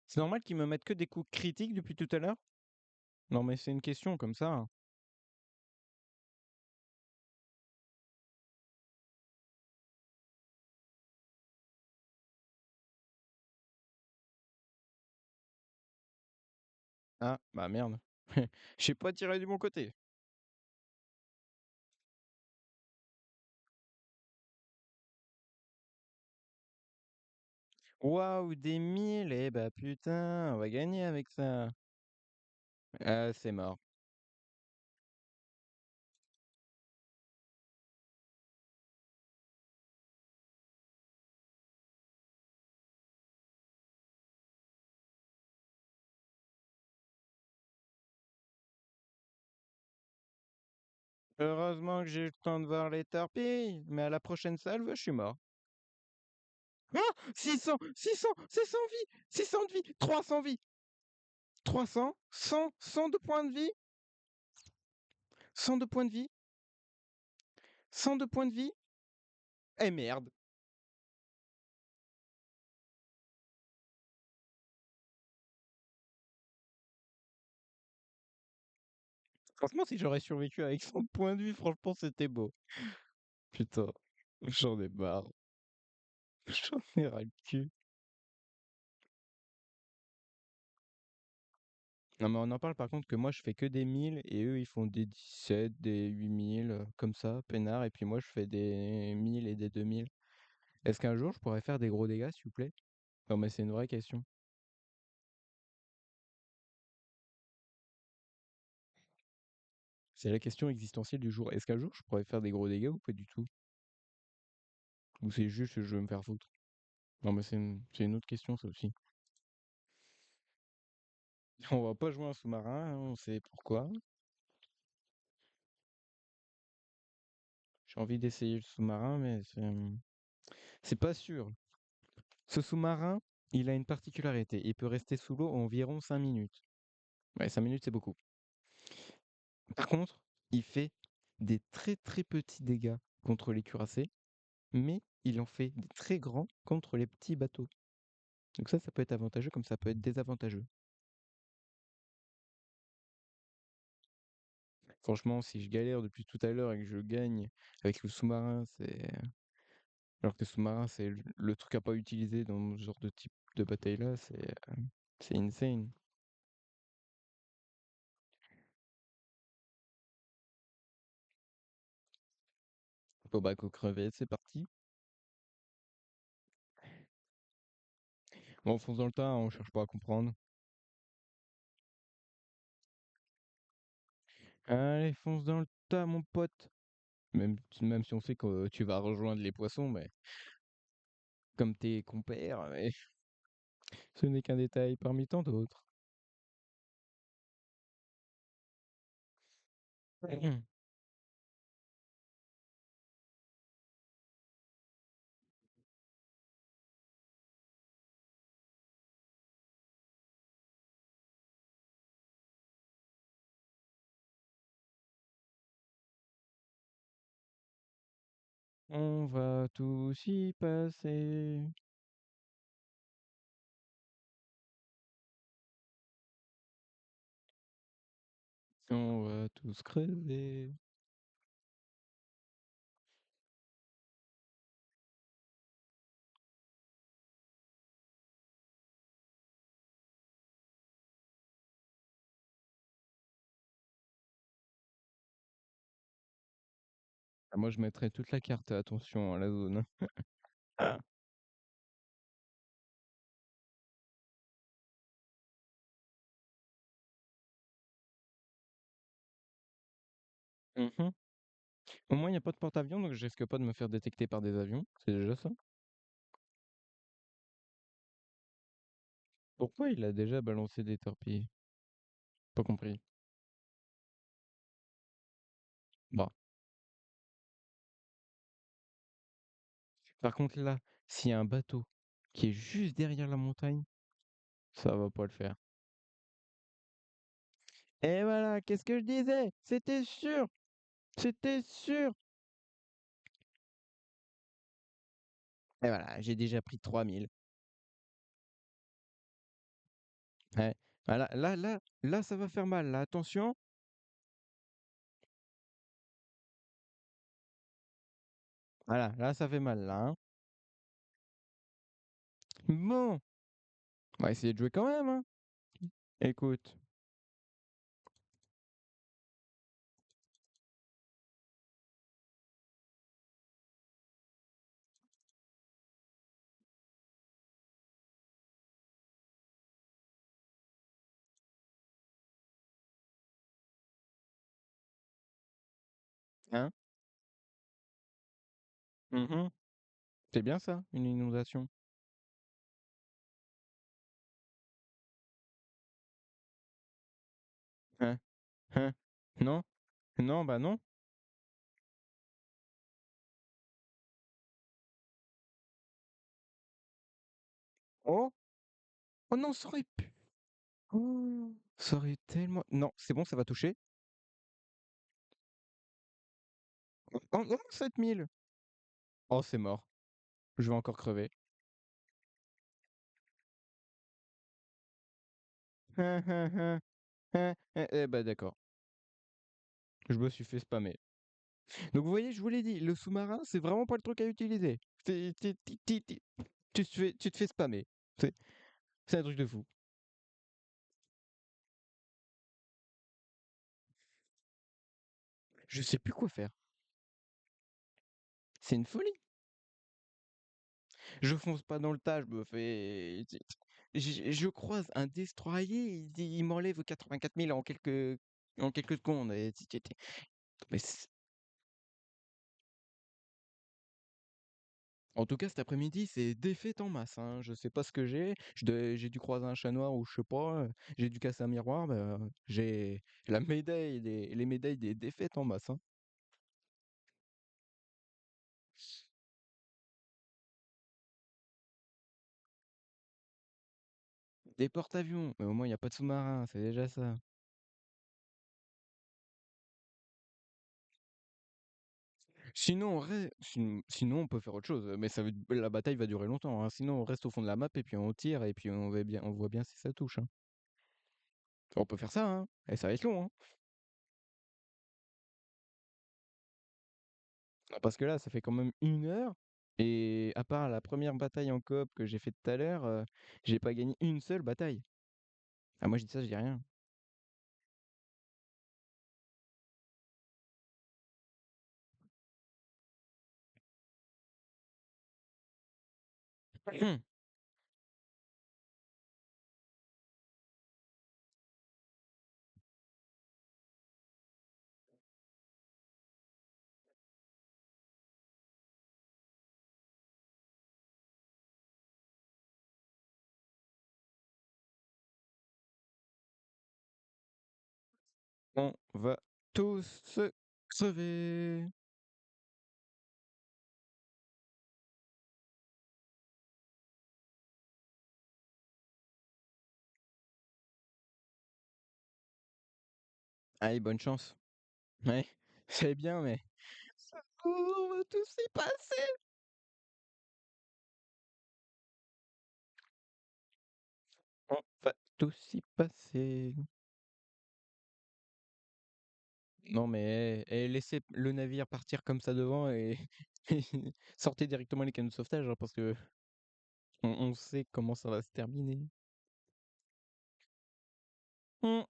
C'est normal qu'ils me mettent que des coups critiques depuis tout à l'heure? Non mais c'est une question comme ça, hein. Ah, bah merde. J'ai pas tiré du bon côté. Waouh, des 1000, eh bah putain, on va gagner avec ça. Ah, c'est mort. Heureusement que j'ai eu le temps de voir les torpilles, mais à la prochaine salve, je suis mort. Ah! 600 vies! 600 de vie! 300 vies! 300, 100 de points de vie, 100 de points de vie, 100 de points de vie. Eh merde! Franchement, si j'aurais survécu avec 100 points de vie, franchement, c'était beau. Putain, j'en ai marre. J'en ai ras le cul. Non, mais on en parle par contre que moi, je fais que des 1000 et eux, ils font des 17, des 8000, comme ça, peinard. Et puis moi, je fais des 1000 et des 2000. Est-ce qu'un jour, je pourrais faire des gros dégâts, s'il vous plaît? Non, mais c'est une vraie question. C'est la question existentielle du jour. Est-ce qu'un jour, je pourrais faire des gros dégâts ou pas du tout? Ou c'est juste que je veux me faire foutre? Non, mais c'est une autre question, ça aussi. On va pas jouer un sous-marin, hein, on sait pourquoi. J'ai envie d'essayer le sous-marin, mais c'est pas sûr. Ce sous-marin, il a une particularité. Il peut rester sous l'eau environ 5 minutes. Ouais, 5 minutes, c'est beaucoup. Par contre, il fait des très très petits dégâts contre les cuirassés, mais il en fait des très grands contre les petits bateaux. Donc ça peut être avantageux comme ça peut être désavantageux. Franchement, si je galère depuis tout à l'heure et que je gagne avec le sous-marin, c'est... Alors que le sous-marin, c'est le truc à pas utiliser dans ce genre de type de bataille-là, c'est insane. Bon bah, go crever, c'est parti. Bon, on fonce dans le tas, on cherche pas à comprendre. Allez, fonce dans le tas, mon pote. Même si on sait que tu vas rejoindre les poissons, mais comme tes compères, mais ce n'est qu'un détail parmi tant d'autres. On va tous y passer. On va tous crever. Ah, moi, je mettrais toute la carte, attention à la zone. Ah. Mhm. Au moins, il n'y a pas de porte-avions, donc je risque pas de me faire détecter par des avions. C'est déjà ça. Pourquoi il a déjà balancé des torpilles? Pas compris. Bah. Par contre, là, s'il y a un bateau qui est juste derrière la montagne, ça va pas le faire. Et voilà, qu'est-ce que je disais? C'était sûr! C'était sûr! Et voilà, j'ai déjà pris 3000. Ouais. Voilà, là, ça va faire mal, là, attention. Voilà, là, ça fait mal, là, hein. Bon, on va essayer de jouer quand même, hein. Écoute, hein? Mhm. C'est bien ça, une inondation. Hein? Hein? Non? Non, bah non. Oh! Oh non, ça aurait pu oh! Ça aurait tellement non, c'est bon, ça va toucher. Oh non, 7 000. Oh, c'est mort. Je vais encore crever. Hein, hein, hein, hein, eh bah, d'accord. Je me suis fait spammer. Donc vous voyez, je vous l'ai dit, le sous-marin, c'est vraiment pas le truc à utiliser. Tu te fais spammer. C'est c'est un truc de fou. Je sais plus quoi faire. C'est une folie. Je fonce pas dans le tas, je me fais je croise un destroyer, il m'enlève 84 000 en quelques secondes et mais en tout cas, cet après-midi, c'est défaite en masse, hein. Je sais pas ce que j'ai dû croiser un chat noir ou je sais pas, j'ai dû casser un miroir, bah, j'ai la médaille des les médailles des défaites en masse, hein. Des porte-avions, mais au moins il y a pas de sous-marin, c'est déjà ça. Sinon on peut faire autre chose, mais la bataille va durer longtemps, hein. Sinon on reste au fond de la map et puis on tire et puis on voit bien si ça touche, hein. On peut faire ça, hein, et ça va être long, hein. Ah, parce que là, ça fait quand même 1 heure et à part la première bataille en coop que j'ai fait tout à l'heure, j'ai pas gagné une seule bataille. Ah moi je dis ça, je dis rien. On va tous crever. Allez, bonne chance. Ouais, c'est bien, mais on va tous y passer. On va tous y passer. Non, mais laissez le navire partir comme ça devant et et sortez directement les canaux de sauvetage, hein, parce que on sait comment ça va se terminer. Mmh.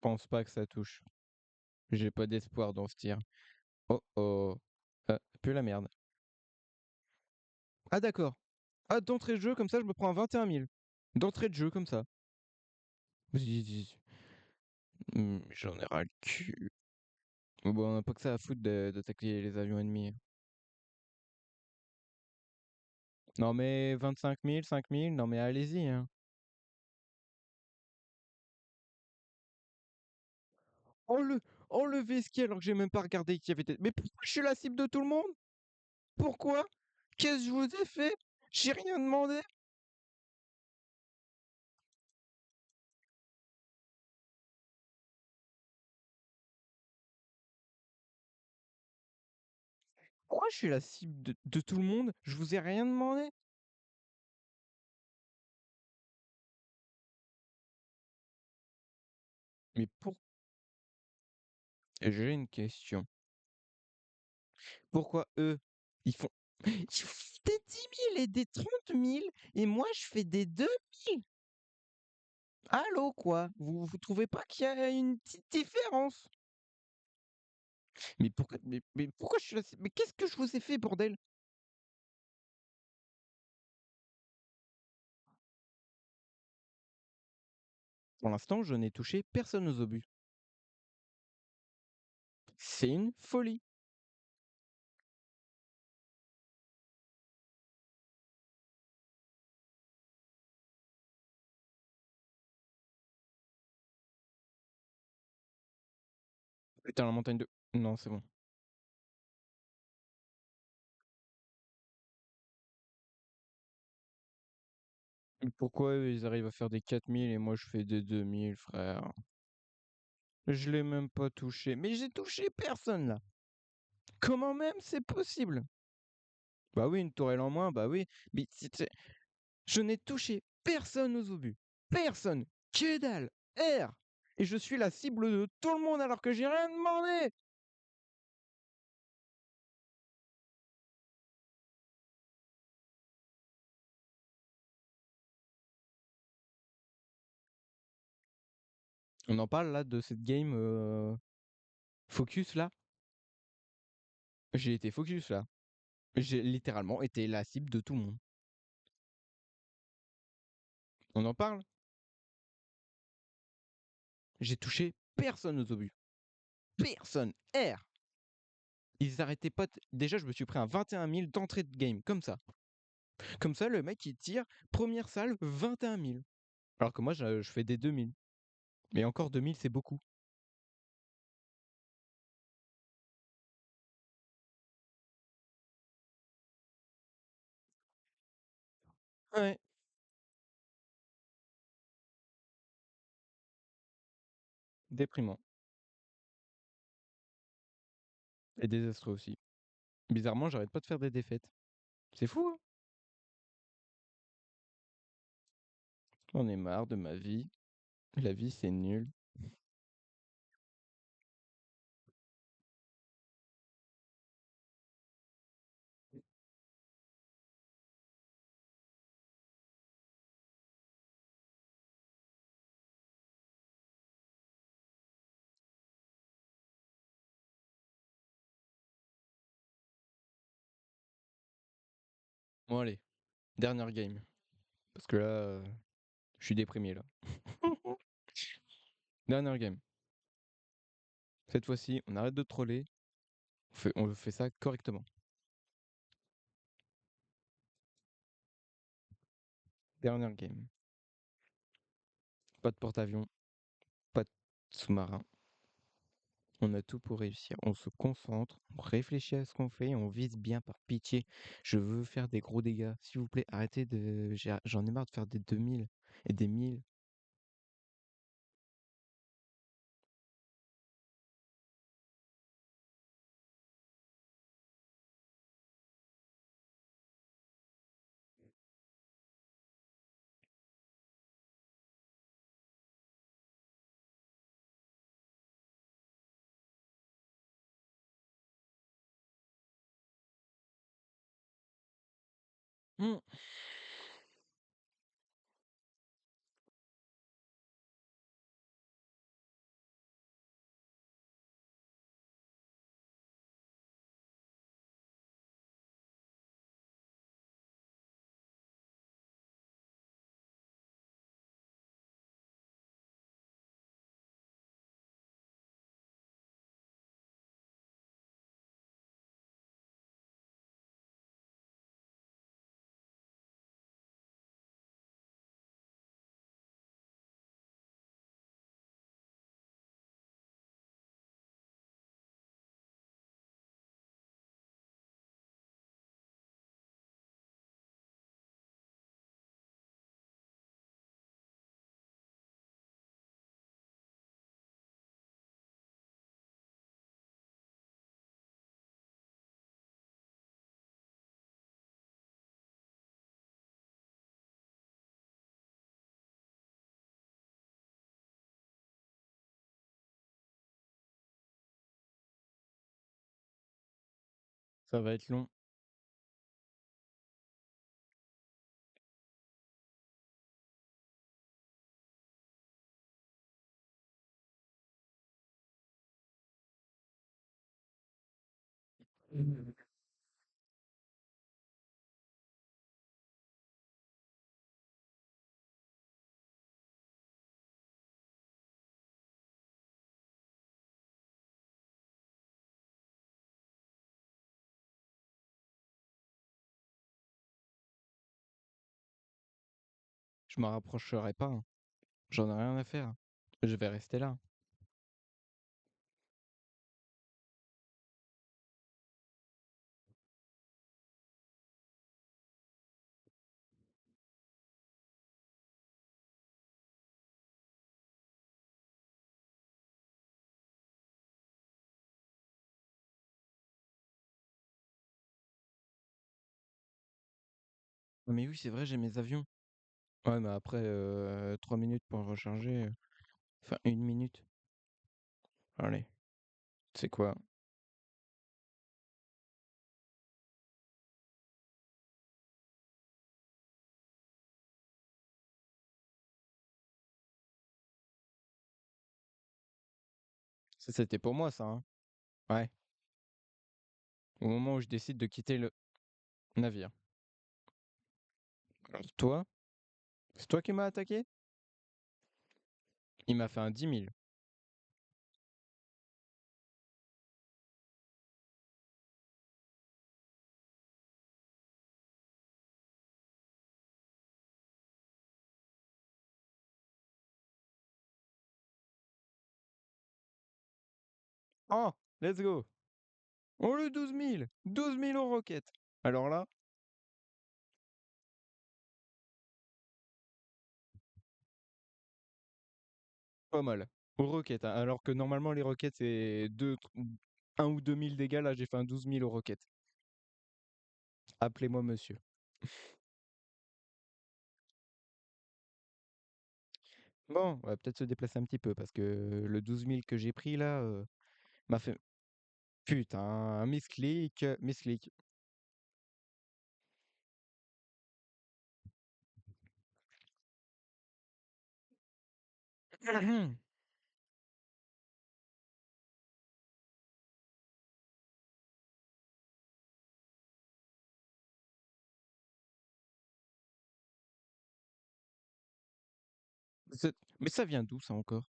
Pense pas que ça touche. J'ai pas d'espoir dans ce tir. Oh oh. Pue la merde. Ah d'accord. Ah, d'entrée de jeu comme ça, je me prends un 21 000. D'entrée de jeu comme ça. J'en ai ras le cul. Bon, on a pas que ça à foutre d'attaquer les avions ennemis. Non mais 25 000, 5 000, non mais allez-y, hein. Enle Enlevez ski alors que j'ai même pas regardé qui avait été. Mais pourquoi je suis la cible de tout le monde? Pourquoi? Qu'est-ce que je vous ai fait? J'ai rien demandé. Pourquoi je suis la cible de tout le monde? Je vous ai rien demandé. Mais pour J'ai une question. Pourquoi eux, ils font ils font des 10 000 et des 30 000 et moi je fais des 2 000? Allô quoi? Vous trouvez pas qu'il y a une petite différence? Mais pourquoi je suis la cible? Mais qu'est-ce que je vous ai fait, bordel? Pour l'instant, je n'ai touché personne aux obus. C'est une folie. Dans la montagne de non, c'est bon. Mais pourquoi eux, ils arrivent à faire des 4000 et moi je fais des 2000, frère? Je l'ai même pas touché. Mais j'ai touché personne là. Comment même c'est possible? Bah oui, une tourelle en moins, bah oui. Mais je n'ai touché personne aux obus. Personne. Que dalle. R. Et je suis la cible de tout le monde alors que j'ai rien demandé. On en parle là de cette game focus là. J'ai été focus là. J'ai littéralement été la cible de tout le monde. On en parle? J'ai touché personne aux obus. Personne. R. Ils arrêtaient pas. Déjà, je me suis pris un 21 000 d'entrée de game, comme ça. Comme ça, le mec, il tire, première salle, 21 000. Alors que moi, je fais des 2000. Mais encore 2000, c'est beaucoup. Ouais. Déprimant. Et désastreux aussi. Bizarrement, j'arrête pas de faire des défaites. C'est fou, hein? J'en ai marre de ma vie. La vie, c'est nul. Bon, allez. Dernière game. Parce que là, je suis déprimé, là. Dernière game. Cette fois-ci, on arrête de troller. On fait ça correctement. Dernière game. Pas de porte-avions, pas de sous-marin. On a tout pour réussir. On se concentre, on réfléchit à ce qu'on fait, on vise bien par pitié. Je veux faire des gros dégâts. S'il vous plaît, arrêtez de. J'en ai marre de faire des 2000 et des 1000. Hmm. Ça va être long. Je m'en rapprocherai pas, hein. J'en ai rien à faire. Je vais rester là. Ah mais oui, c'est vrai, j'ai mes avions. Ouais, mais après, 3 minutes pour recharger, enfin 1 minute. Allez, tu sais quoi? Ça, c'était pour moi ça, hein? Ouais, au moment où je décide de quitter le navire. Alors toi, c'est toi qui m'as attaqué? Il m'a fait un 10 000. Oh! Let's go! Oh le 12 000! 12 000 aux roquettes! Alors là, pas mal. Aux roquettes, hein, alors que normalement les roquettes c'est 1 ou 2 000 dégâts, là j'ai fait un 12 000 aux roquettes. Appelez-moi monsieur. Bon, on va peut-être se déplacer un petit peu parce que le 12 000 que j'ai pris là m'a fait. Putain, un misclick, misclick. Mais ça vient d'où ça encore?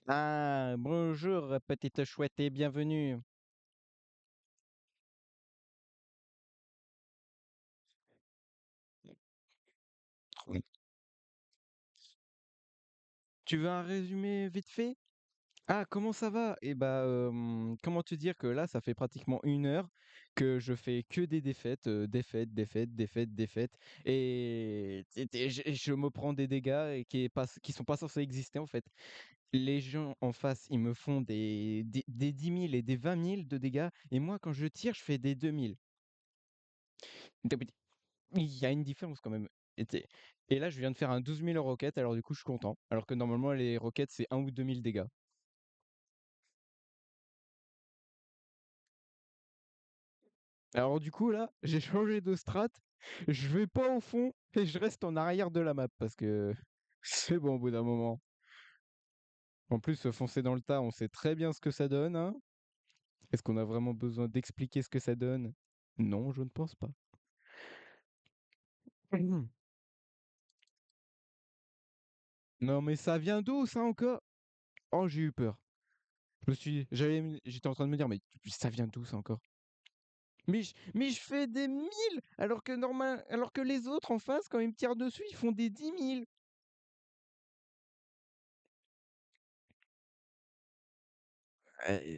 Ah, bonjour, petite chouette et bienvenue. Tu veux un résumé vite fait? Ah, comment ça va? Eh bah, comment te dire que là, ça fait pratiquement 1 heure que je fais que des défaites, défaites, défaites, défaites, défaites, et je me prends des dégâts et qui sont pas censés exister en fait. Les gens en face, ils me font des 10 000 et des 20 000 de dégâts, et moi, quand je tire, je fais des 2 000. Il y a une différence quand même. Et là, je viens de faire un 12 000 aux roquettes, alors du coup, je suis content. Alors que normalement, les roquettes, c'est 1 ou 2 000 dégâts. Alors du coup, là, j'ai changé de strat. Je vais pas au fond et je reste en arrière de la map parce que c'est bon au bout d'un moment. En plus, se foncer dans le tas, on sait très bien ce que ça donne, hein. Est-ce qu'on a vraiment besoin d'expliquer ce que ça donne? Non, je ne pense pas. Mhm. Non, mais ça vient d'où ça encore? Oh, j'ai eu peur. J'étais en train de me dire, mais ça vient d'où ça encore? Mais je fais des 1000 alors que les autres en face, quand ils me tirent dessus, ils font des 10 000.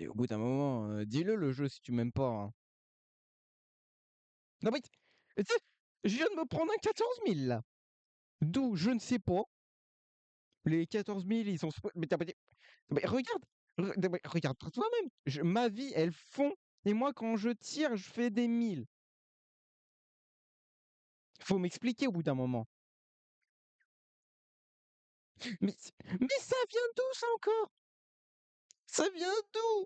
Au bout d'un moment, dis-le le jeu si tu m'aimes pas, hein. Non mais tu sais, je viens de me prendre un 14 000 là. D'où? Je ne sais pas. Les 14 000 ils sont mais tu pas dit mais regarde! Non mais regarde par toi-même. Je Ma vie, elle fond, et moi quand je tire, je fais des 1000. Faut m'expliquer au bout d'un moment. Mais ça vient d'où ça encore? Ça vient d'où?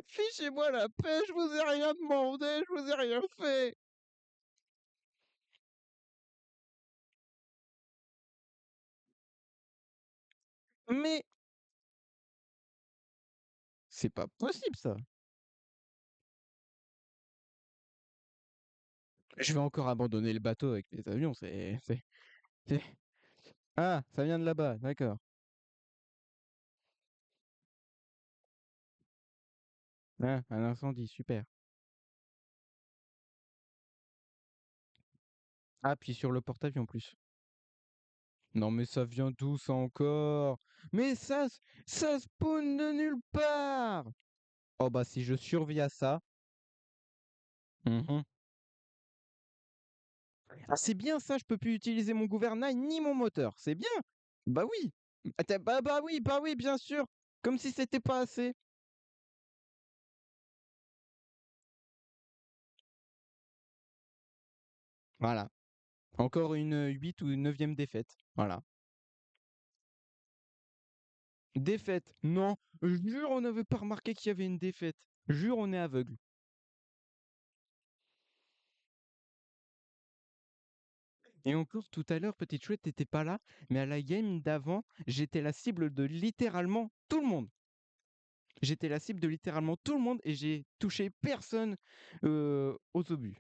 Fichez-moi la paix, je vous ai rien demandé, je vous ai rien fait. Mais c'est pas possible ça. Je vais encore abandonner le bateau avec les avions, c'est ah, ça vient de là-bas, d'accord. Ah, un incendie, super. Ah, puis sur le porte-avions en plus. Non mais ça vient d'où ça encore? Mais ça spawn de nulle part! Oh bah si je survis à ça. Mhm. Ah, c'est bien ça, je peux plus utiliser mon gouvernail ni mon moteur, c'est bien! Bah oui! Bah oui, bien sûr! Comme si c'était pas assez. Voilà. Encore une 8 ou 9e défaite. Voilà. Défaite. Non, jure, on n'avait pas remarqué qu'il y avait une défaite. Jure, on est aveugle. Et encore tout à l'heure, Petite Chouette, t'étais pas là, mais à la game d'avant, j'étais la cible de littéralement tout le monde. J'étais la cible de littéralement tout le monde et j'ai touché personne aux obus.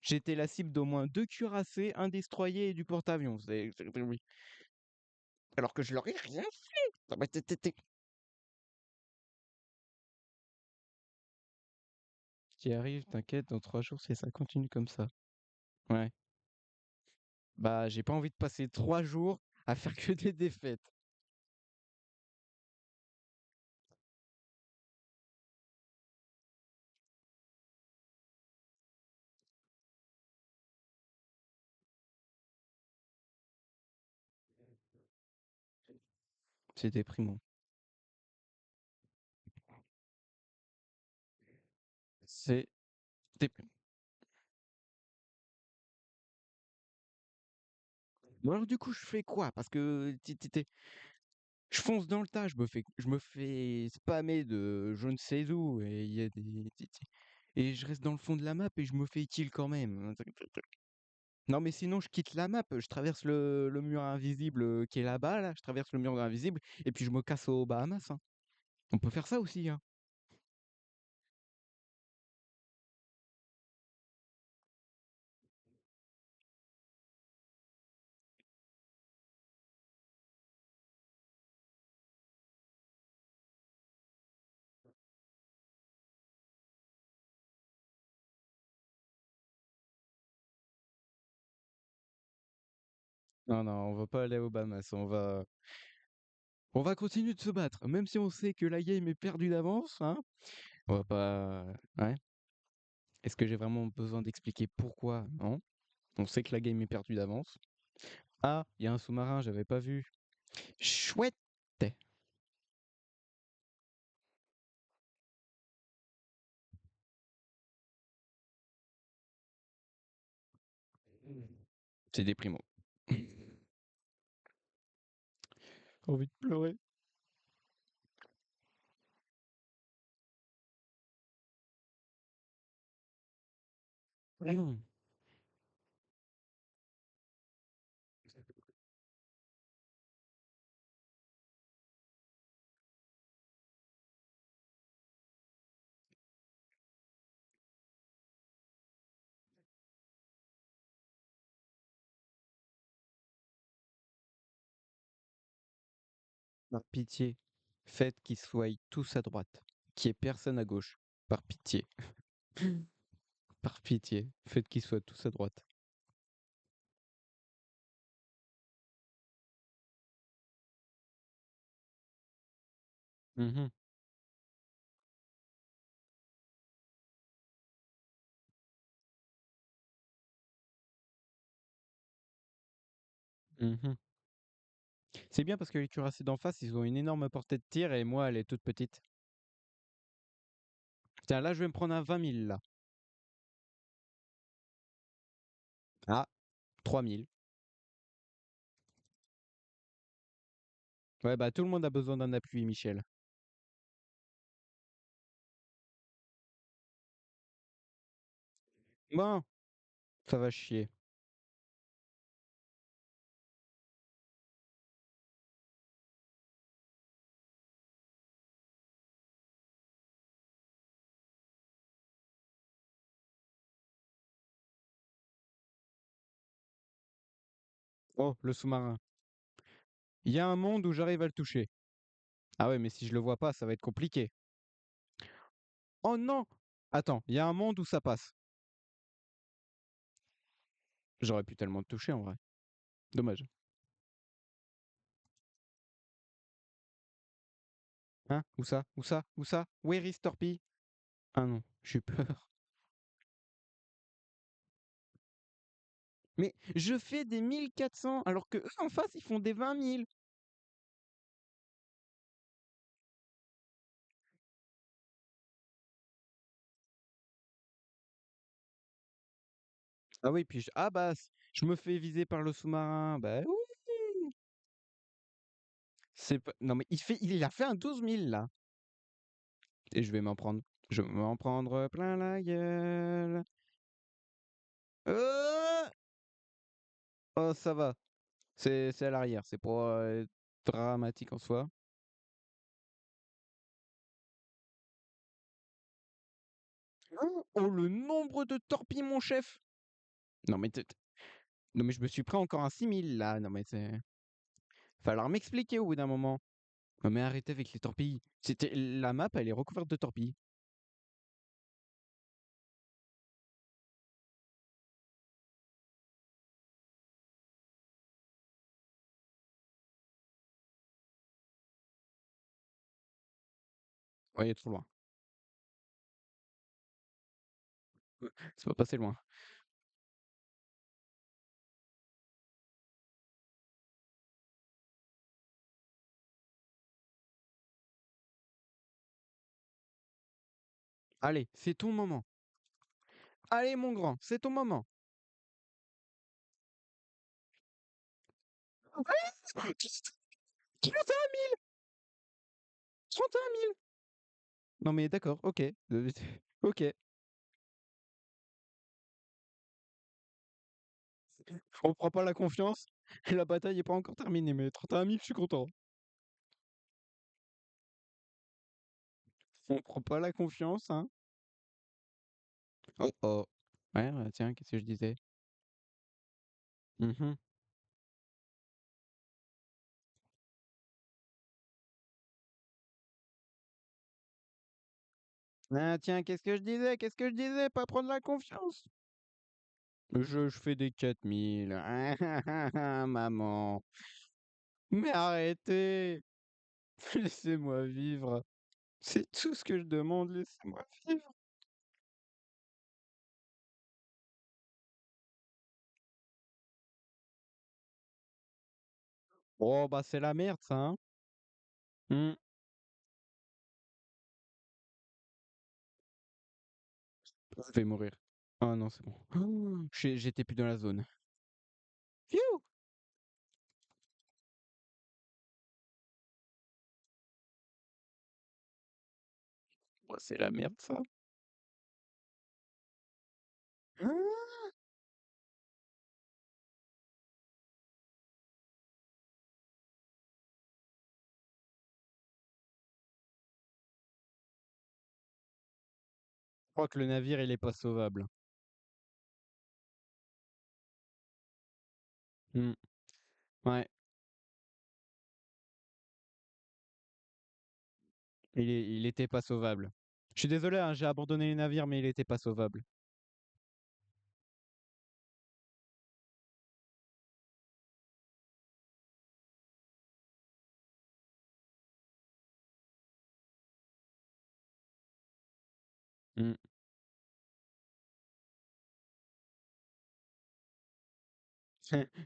J'étais la cible d'au moins 2 cuirassés, un destroyer et du porte-avions. Oui. Alors que je leur ai rien fait. Ah bah, qui arrive, t'inquiète, dans 3 jours, si ça continue comme ça. Ouais. Bah, j'ai pas envie de passer 3 jours à faire que des défaites. C'est déprimant. C'est déprimant. Bon alors du coup, je fais quoi? Parce que je fonce dans le tas, je me fais spammer de je ne sais où et il y a et je reste dans le fond de la map et je me fais kill quand même. Non mais sinon je quitte la map, je traverse le mur invisible qui est là-bas, là, je traverse le mur invisible et puis je me casse aux Bahamas, hein. On peut faire ça aussi, hein. Non, non, on va pas aller aux Bahamas, on va continuer de se battre, même si on sait que la game est perdue d'avance, hein. On va pas ouais. Est-ce que j'ai vraiment besoin d'expliquer pourquoi? Non. On sait que la game est perdue d'avance. Ah, il y a un sous-marin, j'avais pas vu. Chouette! C'est déprimant. Envie de pleurer. Mmh. Par pitié, faites qu'ils soient tous à droite, qu'il y ait personne à gauche. Par pitié. Par pitié, faites qu'ils soient tous à droite. Mmh. Mmh. C'est bien parce que les cuirassés d'en face, ils ont une énorme portée de tir et moi, elle est toute petite. Tiens, là, je vais me prendre un 20 000 là. Ah, 3 000. Ouais, bah tout le monde a besoin d'un appui, Michel. Bon, ça va chier. Oh, le sous-marin. Il y a un monde où j'arrive à le toucher. Ah ouais, mais si je le vois pas, ça va être compliqué. Oh non! Attends, il y a un monde où ça passe. J'aurais pu tellement te toucher en vrai. Dommage. Hein? Où ça? Où ça? Où ça? Where is Torpille? Ah non, j'ai peur. Mais je fais des 1400 alors que eux en face ils font des 20 000. Ah oui, puis ah bah, je me fais viser par le sous-marin. Bah oui! C'est pas non mais il a fait un 12 000 là et je vais m'en prendre. Je vais m'en prendre plein la gueule. Heu! Oh ça va, c'est à l'arrière, c'est pas, dramatique en soi. Oh le nombre de torpilles mon chef! Non mais non mais je me suis pris encore un 6 000 là, non mais c'est falloir m'expliquer au bout d'un moment. Non mais arrêtez avec les torpilles. C'était la map, elle est recouverte de torpilles. Ouais, trop loin. C'est pas passé loin. Allez, c'est ton moment. Allez mon grand, c'est ton moment. 31 31 000. Non mais d'accord, OK, OK. On prend pas la confiance et la bataille est pas encore terminée, mais 31 000, je suis content. On prend pas la confiance, hein. Oh oh. Ouais, tiens, qu'est-ce que je disais? Mmh. Ah tiens, qu'est-ce que je disais? Qu'est-ce que je disais? Pas prendre la confiance. Je fais des 4 000. Maman. Mais arrêtez! Laissez-moi vivre. C'est tout ce que je demande, laissez-moi vivre. Oh bah c'est la merde ça, hein. Mmh. Je vais mourir. Ah non, c'est bon. J'étais plus dans la zone. Fiou! Oh, c'est la merde ça. Je crois que le navire, il est pas sauvable. Mmh. Ouais, il était pas sauvable. Je suis désolé, hein, j'ai abandonné les navires, mais il était pas sauvable. Mmh.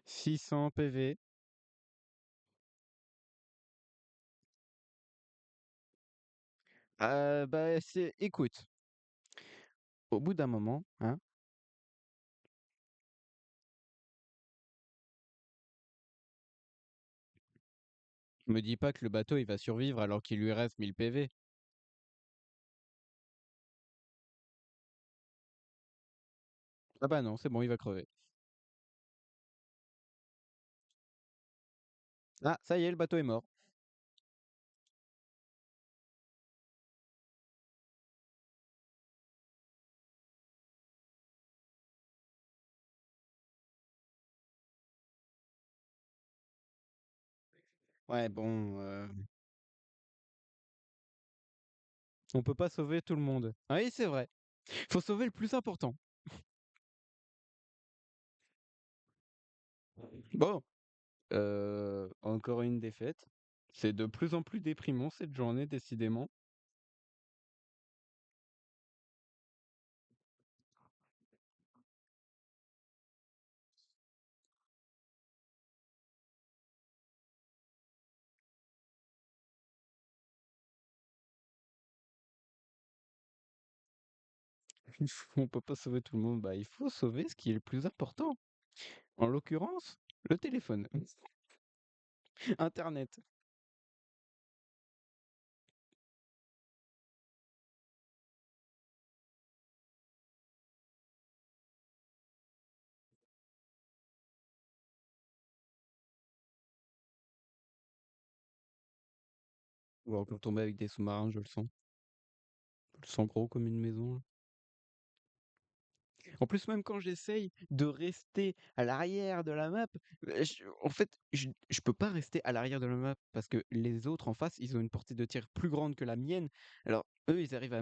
600 PV. Bah, c'est écoute, au bout d'un moment, hein, me dis pas que le bateau, il va survivre alors qu'il lui reste 1000 PV. Ah bah non, c'est bon, il va crever. Ah, ça y est, le bateau est mort. Ouais, bon, on peut pas sauver tout le monde. Ah oui, c'est vrai. Faut sauver le plus important. Bon, encore une défaite. C'est de plus en plus déprimant cette journée, décidément. On peut pas sauver tout le monde, bah, il faut sauver ce qui est le plus important. En l'occurrence, le téléphone, internet. On va encore tomber avec des sous-marins, je le sens. Je le sens gros comme une maison, là. En plus, même quand j'essaye de rester à l'arrière de la map, en fait, je peux pas rester à l'arrière de la map parce que les autres en face, ils ont une portée de tir plus grande que la mienne. Alors, eux, ils arrivent à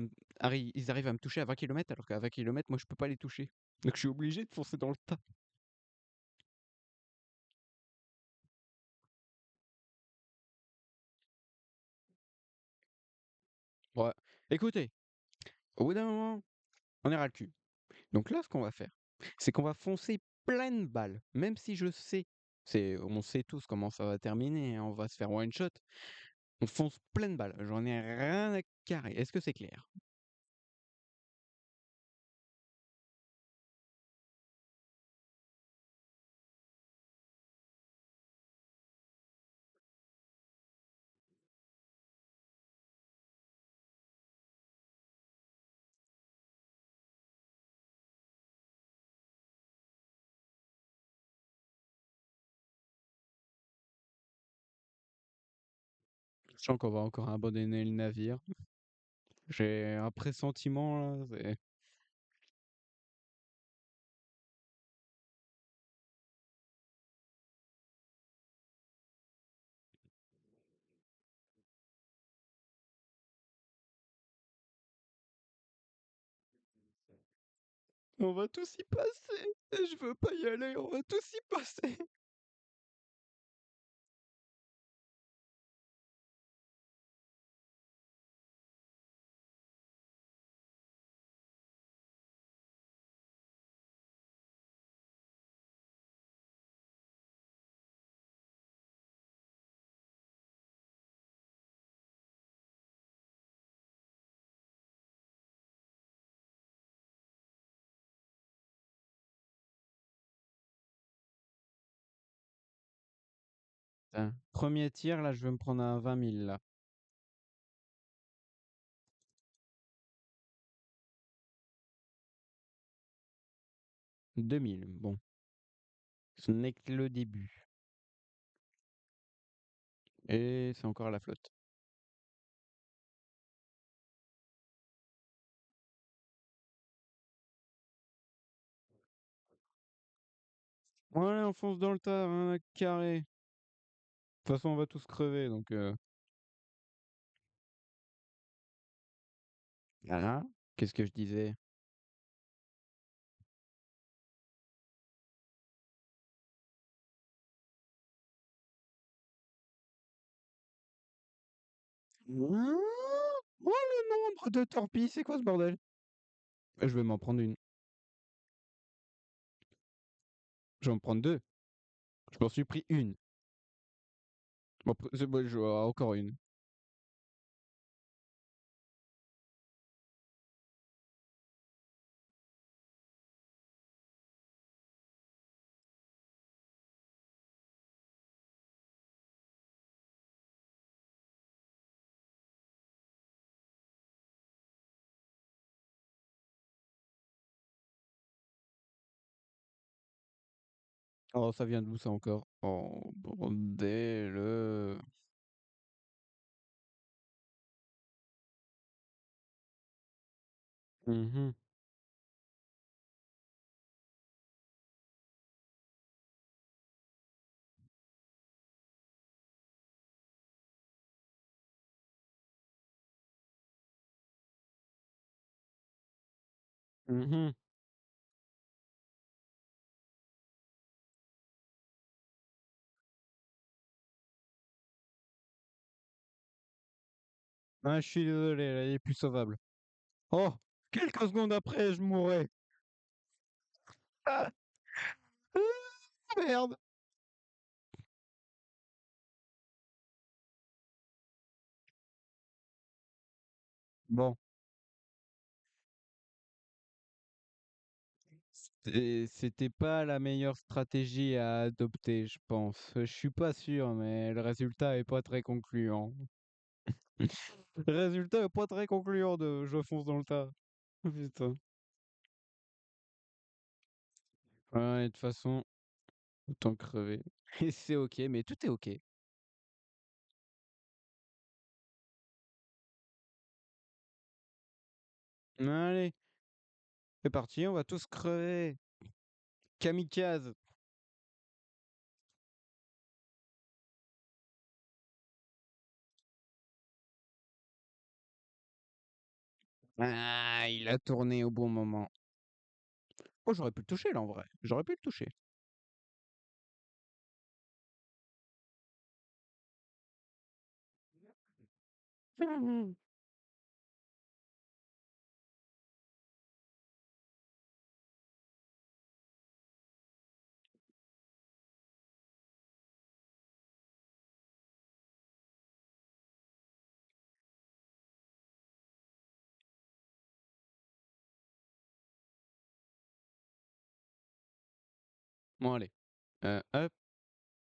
me toucher à 20 kilomètres, alors qu'à 20 kilomètres, moi, je peux pas les toucher. Donc, je suis obligé de foncer dans le tas. Ouais. Écoutez, au bout d'un moment, on ira le cul. Donc là, ce qu'on va faire, c'est qu'on va foncer pleine balle, même si je sais, on sait tous comment ça va terminer, hein, on va se faire one shot. On fonce pleine balle, j'en ai rien à carrer. Est-ce que c'est clair? Je sens qu'on va encore abandonner le navire. J'ai un pressentiment là, on va tous y passer. Et je veux pas y aller, on va tous y passer. Putain, premier tir, là, je vais me prendre un 20 000 là. 2000, bon. Ce n'est que le début. Et c'est encore à la flotte. Ouais, on fonce dans le tas, rien à carrer. De toute façon, on va tous crever, donc voilà. Qu'est-ce que je disais? Mmh. Oh, le nombre de torpilles, c'est quoi ce bordel? Je vais m'en prendre une. Je vais en prendre deux. Je m'en suis pris une. Bon, c'est bon, encore une. Oh, ça vient d'où ça encore? Oh, bordel. Mhm. Mhm. Ah, je suis désolé, elle est plus sauvable. Oh, quelques secondes après, je mourrais. Ah, ah, merde. Bon, Et c'était pas la meilleure stratégie à adopter, je pense. Je suis pas sûr, mais le résultat est pas très concluant. Le résultat est pas très concluant de je fonce dans le tas. Putain. Ouais, de toute façon, autant crever. Et c'est ok, mais tout est ok. Allez, c'est parti, on va tous crever. Kamikaze. Ah, il a tourné au bon moment. Oh, j'aurais pu le toucher là en vrai. J'aurais pu le toucher. Bon, allez. Hop.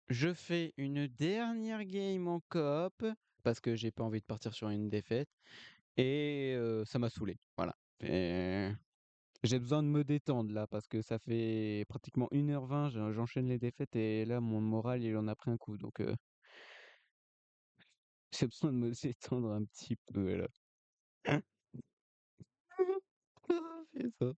Je fais une dernière game en coop parce que j'ai pas envie de partir sur une défaite et ça m'a saoulé. Voilà. Et j'ai besoin de me détendre là parce que ça fait pratiquement 1h20, j'enchaîne les défaites et là mon moral il en a pris un coup donc j'ai besoin de me détendre un petit peu là. C'est ça.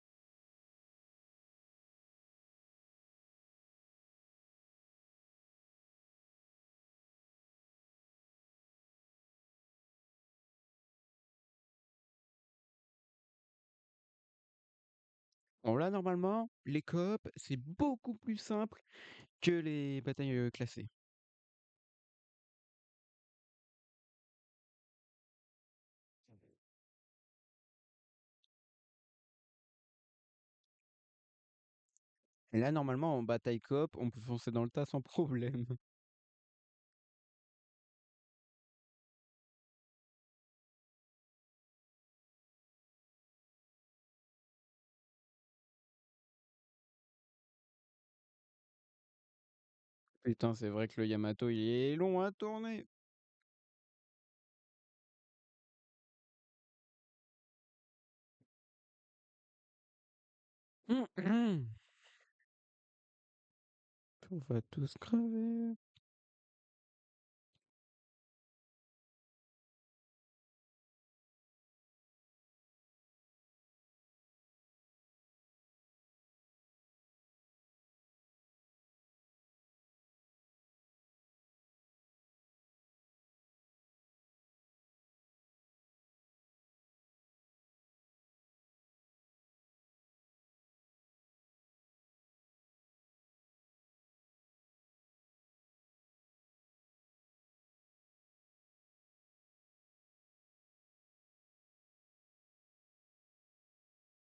Bon là normalement, les coops, c'est beaucoup plus simple que les batailles classées. Et là normalement en bataille coop, on peut foncer dans le tas sans problème. Putain, c'est vrai que le Yamato, il est long à tourner. On va tous crever.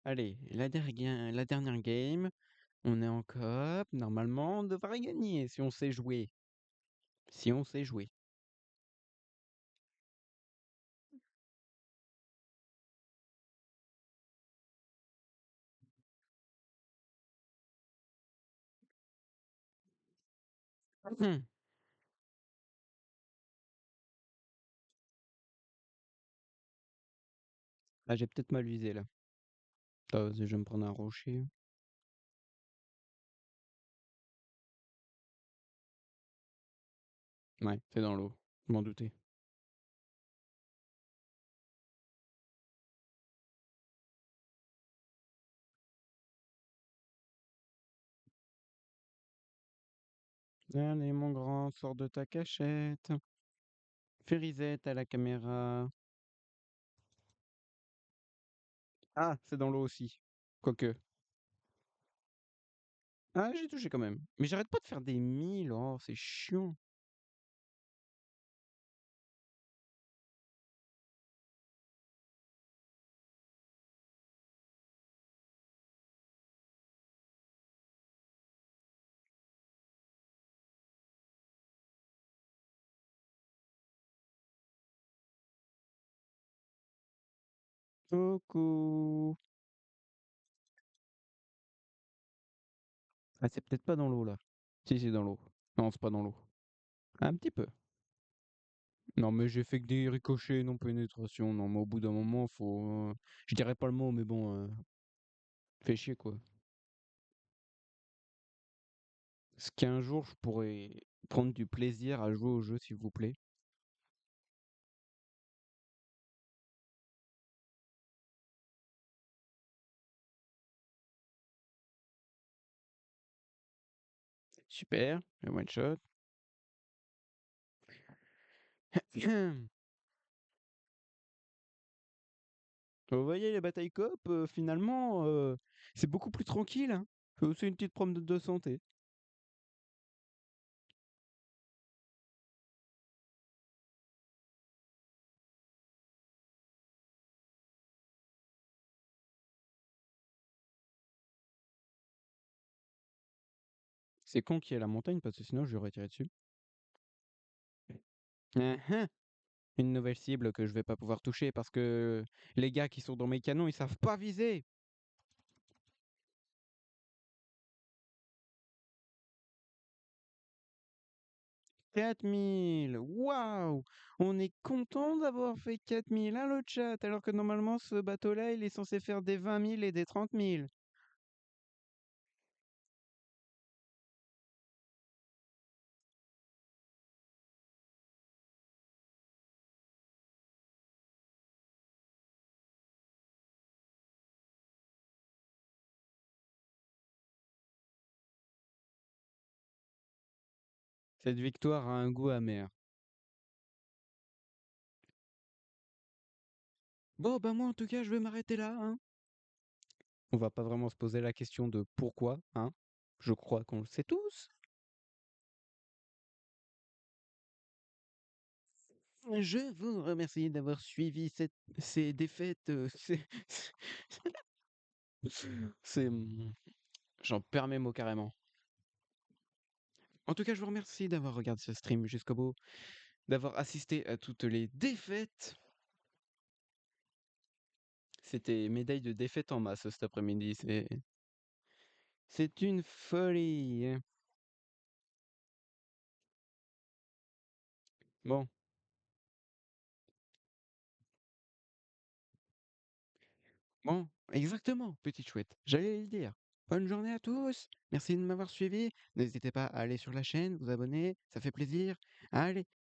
Allez, la dernière game. On est en coop. Normalement, on devrait gagner si on sait jouer. Si on sait jouer. Hmm. Ah, j'ai peut-être mal visé là. Attends, je vais me prendre un rocher. Ouais, c'est dans l'eau. Je m'en doutais. Allez, mon grand, sors de ta cachette. Fais reset à la caméra. Ah, c'est dans l'eau aussi. Quoique. Ah, j'ai touché quand même. Mais j'arrête pas de faire des 1000. Oh, c'est chiant. Coucou. Ah, c'est peut-être pas dans l'eau, là. Si, c'est dans l'eau. Non, c'est pas dans l'eau. Un petit peu. Non, mais j'ai fait que des ricochets, non pénétration. Non, mais au bout d'un moment, faut. Je dirais pas le mot, mais bon, fait chier, quoi. Est-ce qu'un jour, je pourrais prendre du plaisir à jouer au jeu, s'il vous plaît? Super, le one shot. Vous voyez, les batailles coop, finalement, c'est beaucoup plus tranquille, hein. C'est une petite promenade de santé. C'est con qu'il y ait la montagne parce que sinon je lui aurais tiré dessus. Hein, hein. Une nouvelle cible que je vais pas pouvoir toucher parce que les gars qui sont dans mes canons, ils savent pas viser. 4000, waouh! On est content d'avoir fait 4000, hein, le chat, alors que normalement ce bateau-là, il est censé faire des 20 000 et des 30 000. Cette victoire a un goût amer. Bon, bah moi en tout cas, je vais m'arrêter là, hein. On va pas vraiment se poser la question de pourquoi, hein. Je crois qu'on le sait tous. Je vous remercie d'avoir suivi ces défaites. C'est, j'en perds mes mots carrément. En tout cas, je vous remercie d'avoir regardé ce stream jusqu'au bout, d'avoir assisté à toutes les défaites. C'était médaille de défaite en masse cet après-midi. C'est une folie, hein. Bon, bon, exactement, petite chouette. J'allais le dire. Bonne journée à tous. Merci de m'avoir suivi. N'hésitez pas à aller sur la chaîne, vous abonner, ça fait plaisir. Allez.